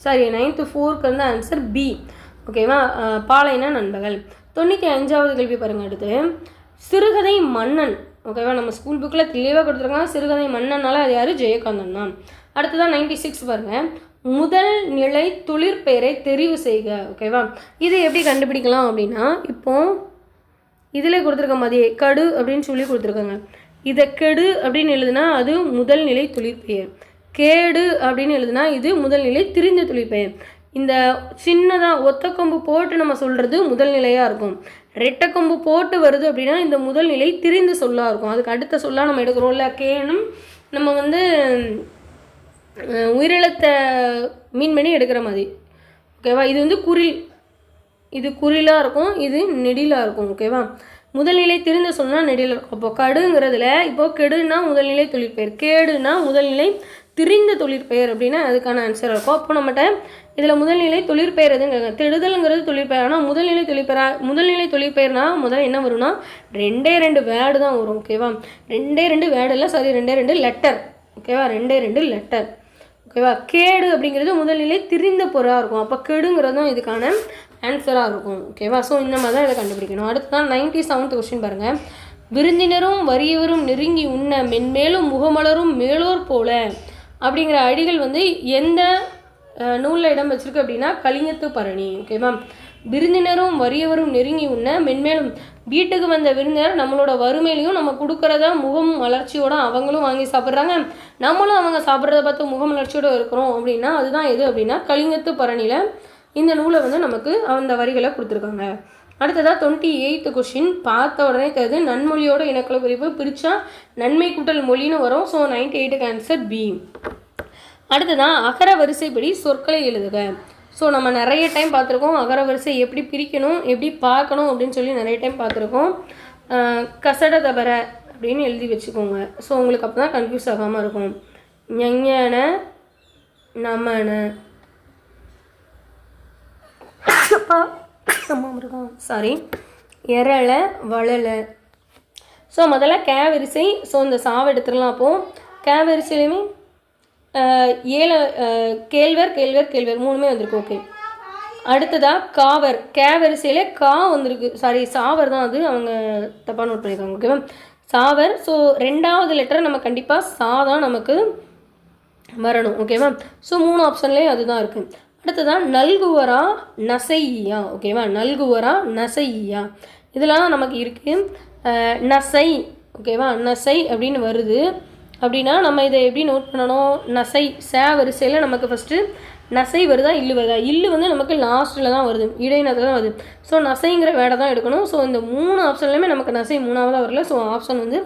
சரி, 94க்கு வந்து ஆன்சர் பி, ஓகேவா? பாலைனா நண்பகல். 95வது கேள்வி பாருங்கள். அடுத்து சிறுகதை மன்னன், ஓகேவா? நம்ம ஸ்கூல் புக்கில் தெளிவாக கொடுத்துருக்காங்க. சிறுகதை மன்னனால அது யார்? ஜெயகாந்தன் தான். அடுத்ததான் 96 பாருங்கள். முதல் நிலை தொழிற்பெயரை தெரிவு செய்க, ஓகேவா? இது எப்படி கண்டுபிடிக்கலாம் அப்படின்னா, இப்போ இதில் கொடுத்துருக்க மாதிரியே கடு அப்படின்னு சொல்லி கொடுத்துருக்காங்க. இதை கெடு அப்படின்னு எழுதுனா அது முதல் நிலை தொழிற்பெயர். கேடு அப்படின்னு எழுதுனா இது முதல் நிலை திரிந்த தொழிற்பெயர். இந்த சின்னதாக ஒத்த கொம்பு போட்டு நம்ம சொல்கிறது முதல் நிலையாக இருக்கும். ரெட்டை கொம்பு போட்டு வருது அப்படின்னா இந்த முதல் நிலை திரிந்த சொல்லாக இருக்கும். அதுக்கு அடுத்த சொல்லாக நம்ம எடுக்கிறோம்ல, கேனும் நம்ம வந்து உயிரிழத்தை மீன் பண்ணி எடுக்கிற மாதிரி, ஓகேவா? இது வந்து குறில், இது குறிலாக இருக்கும், இது நெடிலாக இருக்கும், ஓகேவா? முதல்நிலை திரிந்த சொன்னால் நெடியில் இருக்கும். அப்போ கடுங்கிறதுல இப்போது கெடுனா முதல்நிலை தொழிற்பெயர், கேடுனா முதல்நிலை திரிந்த தொழிற்பெயர் அப்படின்னா அதுக்கான ஆன்சர் இருக்கும். அப்போ நம்மகிட்ட இதில் முதல்நிலை தொழிற்பெயர் எதுங்க? திடுதல்ங்கிறது தொழிற்பெயர். ஆனால் முதல்நிலை தொழிற்பெயர்னா முதல்ல என்ன வரும்னா 2 வேர்டு தான் வரும், ஓகேவா? 2 வேர்டு இல்லை, சாரி 2 லெட்டர், ஓகேவா? 2 லெட்டர், ஓகேவா? கேடு அப்படிங்கிறது முதல்நிலை திரிந்த பொருளாக இருக்கும். அப்போ கெடுங்கிறதும் இதுக்கான ஆன்சராக இருக்கும், ஓகேவா? ஸோ இந்த மாதிரி தான் இதை கண்டுபிடிக்கணும். அடுத்து தான் 97th கொஸ்டின் பாருங்கள். விருந்தினரும் வறியவரும் நெருங்கி உண்ண மென்மேலும் முகமலரும் மேலோர் போல அப்படிங்கிற அடிகள் வந்து எந்த நூலில் இடம் வச்சிருக்கு அப்படின்னா கலிங்கத்து பரணி, ஓகேவா? விருந்தினரும் வறியவரும் நெருங்கி உண்ண மென்மேலும், வீட்டுக்கு வந்த விருந்தினர் நம்மளோட வறுமையிலையும் நம்ம கொடுக்குறத முகம் மலர்ச்சியோட அவங்களும் வாங்கி சாப்பிட்றாங்க, நம்மளும் அவங்க சாப்பிட்றத பார்த்து முகம் மலர்ச்சியோடு இருக்கிறோம் அப்படின்னா அதுதான் எது அப்படின்னா கலிங்கத்து பரணியில் இந்த நூலை வந்து நமக்கு அந்த வரிகளை கொடுத்துருக்காங்க. அடுத்ததாக 28th கொஸ்டின் பார்த்த உடனே தெரியுது. நன்மொழியோட இனக்கலை குறிப்பு பிரித்தா நன்மை கூட்டல் மொழின்னு வரும். ஸோ 98க்கு ஆன்சர் பி. அடுத்ததான் அகர வரிசைப்படி சொற்களை எழுதுக. ஸோ நம்ம நிறைய டைம் பார்த்துருக்கோம் அகர வரிசை எப்படி பிரிக்கணும் எப்படி பார்க்கணும் அப்படின்னு சொல்லி நிறைய டைம் பார்த்துருக்கோம். கசட தபர அப்படின்னு எழுதி வச்சுக்கோங்க. ஸோ உங்களுக்கு அப்போ தான் கன்ஃபியூஸ் ஆகாமல் இருக்கும். ஞஞன நமன சாரி எரள வளல. ஸோ முதல்ல கே வரிசை. ஸோ இந்த சாவை எடுத்துடலாம். அப்போது கே வரிசையிலுமே கேழ்வர் கேழ்வர் கேழ்வர் மூணுமே வந்திருக்கு, ஓகே. அடுத்ததாக காவர், கே வரிசையில் கா வந்திருக்கு, சாரி சாவர் தான் அது, அவங்க தப்பாக நோட் பண்ணியிருக்காங்க, ஓகேவா? சாவர். ஸோ 2வது லெட்டர் நம்ம கண்டிப்பாக சா தான் நமக்கு வரணும், ஓகேவா? ஸோ 3 ஆப்ஷன்லேயே அதுதான் இருக்குது. அடுத்ததான் நல்குவரா நசையா, ஓகேவா? நல்குவரா நசையா இதெல்லாம் நமக்கு இருக்குது. நசை, ஓகேவா? நசை அப்படின்னு வருது அப்படின்னா நம்ம இதை எப்படி நோட் பண்ணணும்? நசை சே வரிசையில் நமக்கு ஃபஸ்ட்டு நசை வருதா இல்லு வருதா? இல்லு வந்து நமக்கு லாஸ்ட்டில் தான் வருது, இடைநத்தில் தான் வருது. ஸோ நசைங்கிற வேடை தான் எடுக்கணும். ஸோ இந்த 3 ஆப்ஷன்லையுமே நமக்கு நசை 3ஆவதாக வரல. ஸோ ஆப்ஷன் வந்து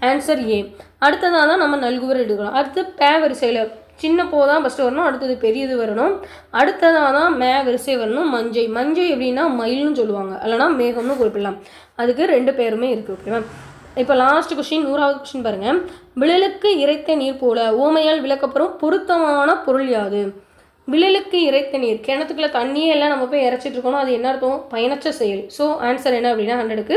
ஆன்சர் ஏ. அடுத்ததாக தான் நம்ம நல்குவர் எடுக்கலாம். அடுத்து பே வரிசையில் சின்ன போ தான் ஃபஸ்ட்டு வரணும், அடுத்தது பெரியது வரணும், அடுத்ததாக தான் வரிசை வரணும். மஞ்சை மஞ்சை எப்படின்னா மயில்னு சொல்லுவாங்க, இல்லைனா மேகம்னு குறிப்பிடலாம். அதுக்கு 2 பேருமே இருக்குது. ஓகேவா? இப்போ லாஸ்ட் கொஸ்டின் 100வது கொஸ்டின் பாருங்கள். விழலுக்கு இறைத்த நீர் போல ஓமையால் விளக்கப்பெறும் பொருத்தமான பொருள் யாது? விழலுக்கு இறைத்த நீர், கிணத்துக்குள்ள தண்ணியே எல்லாம் நம்ம போய் இறைச்சிட்டு இருக்கணும், அது என்ன அர்த்தம்? பயனற்ற செயல். ஸோ ஆன்சர் என்ன அப்படின்னா 100க்கு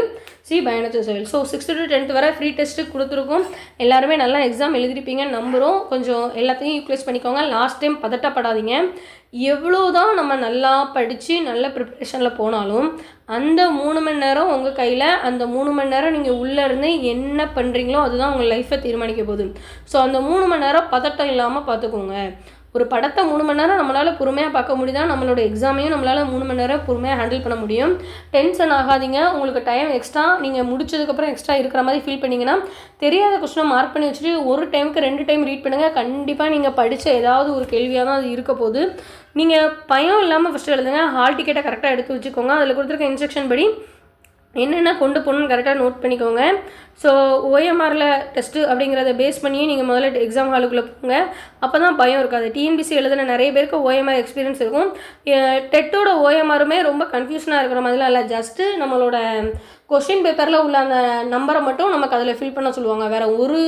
சி, பயனற்ற செயல். ஸோ 6th to 10th வரை ஃப்ரீ டெஸ்ட்டு கொடுத்துருக்கோம். எல்லாருமே நல்லா எக்ஸாம் எழுதிருப்பீங்கன்னு நம்புகிறோம். கொஞ்சம் எல்லாத்தையும் யூட்டிலைஸ் பண்ணிக்கோங்க. லாஸ்ட் டைம் பதட்டப்படாதீங்க. எவ்வளோ தான் நம்ம நல்லா படித்து நல்ல ப்ரிப்ரேஷனில் போனாலும் அந்த 3 மணி நேரம் உங்கள் கையில், அந்த 3 மணி நேரம் நீங்கள் உள்ளே இருந்து என்ன பண்ணுறீங்களோ அதுதான் உங்கள் லைஃப்பை தீர்மானிக்க போகுது. ஸோ அந்த 3 மணி நேரம் பதட்டம் இல்லாமல் பார்த்துக்கோங்க. ஒரு படத்தை 3 மணி நேரம் நம்மளால் பொறுமையாக பார்க்க முடியுதா, நம்மளோட எக்ஸாமையும் நம்மளால் 3 மணி நேரம் பொறுமையாக ஹேண்டில் பண்ண முடியும். டென்ஷன் ஆகாதீங்க. உங்களுக்கு டைம் எக்ஸ்ட்ரா நீங்கள் முடிச்சதுக்கப்புறம் எக்ஸ்ட்ரா இருக்கிற மாதிரி ஃபீல் பண்ணிங்கன்னா தெரியாத கொஸ்டினை மார்க் பண்ணி வச்சுட்டு ஒரு டைமுக்கு 2 டைம் ரீட் பண்ணுங்கள். கண்டிப்பாக நீங்கள் படித்த ஏதாவது ஒரு கேள்வியாக தான் அது இருக்க போகுது. நீங்கள் பயம் இல்லாமல் ஃபஸ்ட்டு எழுதுங்க. ஹால் டிக்கெட்டை கரெக்டாக எடுத்து வச்சுக்கோங்க. அதில் கொடுத்துருக்க இன்ஸ்ட்ரக்ஷன் படி என்னென்ன கொண்டு போகணுன்னு கரெக்டாக நோட் பண்ணிக்கோங்க. ஸோ ஓஎம்ஆரில் டெஸ்ட்டு அப்படிங்கிறத பேஸ் பண்ணியே நீங்கள் முதல்ல எக்ஸாம் ஹாலுக்குள்ளே போங்க. அப்போ தான் பயம் இருக்காது. டிஎன்பிசி எழுதுன நிறைய பேருக்கு ஓஎம்ஆர் எக்ஸ்பீரியன்ஸ் இருக்கும். டெட்டோட ஓஎம்ஆருமே ரொம்ப கன்ஃபியூஷனாக இருக்கிற மாதிரிலாம் இல்லை. ஜஸ்ட்டு நம்மளோட கொஷின் பேப்பரில் உள்ள அந்த நம்பரை மட்டும் நமக்கு அதில் ஃபில் பண்ண சொல்லுவாங்க. வேறு ஒரு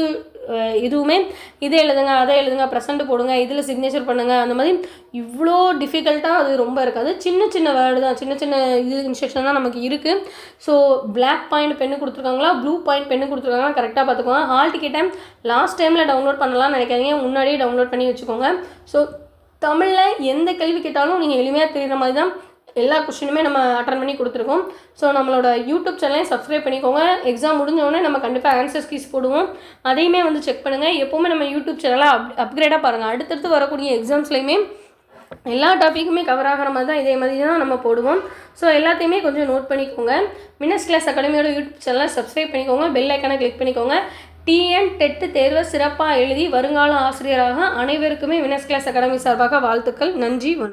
இதுவுமே இதை எழுதுங்க, அதை எழுதுங்க, ப்ரெசென்ட் போடுங்க, இதில் சிக்னேச்சர் பண்ணுங்கள், அந்த மாதிரி இவ்வளோ டிஃபிகல்ட்டாக அது ரொம்ப இருக்காது. சின்ன சின்ன வேர்டு தான், சின்ன சின்ன இது இன்ஸ்ட்ரக்ஷன் தான் நமக்கு இருக்குது. ஸோ பிளாக் பாயிண்ட் பென்னு கொடுத்துருக்காங்களா, ப்ளூ பாயிண்ட் பென்னு கொடுத்துருக்காங்களா, கரெக்டாக பார்த்துக்கோங்க. ஹால் டிக்கெட்டை லாஸ்ட் டைமில் டவுன்லோட் பண்ணலாம்னு நினைக்காதீங்க, முன்னாடியே டவுன்லோட் பண்ணி வச்சுக்கோங்க. ஸோ தமிழில் எந்த கேள்வி கேட்டாலும் நீங்கள் எளிமையாக தெரிகிற மாதிரி தான் எல்லா கொஸ்டினுமே நம்ம அட்டன் பண்ணி கொடுத்துருக்கோம். ஸோ நம்மளோட யூடியூப் சேனலையும் சப்ஸ்கிரைப் பண்ணிக்கோங்க. எக்ஸாம் முடிஞ்சோடனே நம்ம கண்டிப்பாக ஆன்சர்ஸ் கீஸ் போடுவோம், அதையுமே வந்து செக் பண்ணுங்கள். எப்போவுமே நம்ம யூடியூப் சேனலை அப்கிரேடாக பாருங்கள். அடுத்தடுத்து வரக்கூடிய எக்ஸாம்ஸ்லையுமே எல்லா டாப்பிக்குமே கவர் ஆகிற மாதிரி தான் இதே மாதிரி தான் நம்ம போடுவோம். ஸோ எல்லாத்தையுமே கொஞ்சம் நோட் பண்ணிக்கோங்க. வினர்ஸ் கிளாஸ் அகாடமியோட யூடியூப் சேனலை சப்ஸ்கிரைப் பண்ணிக்கோங்க, பெல் ஐக்கானை கிளிக் பண்ணிக்கோங்க. டிஎன் டெட் தேர்வை சிறப்பாக எழுதி வருங்கால ஆசிரியராக அனைவருக்குமே வினர்ஸ் கிளாஸ் அகாடமி சார்பாக வாழ்த்துக்கள். நன்றி, வணக்கம்.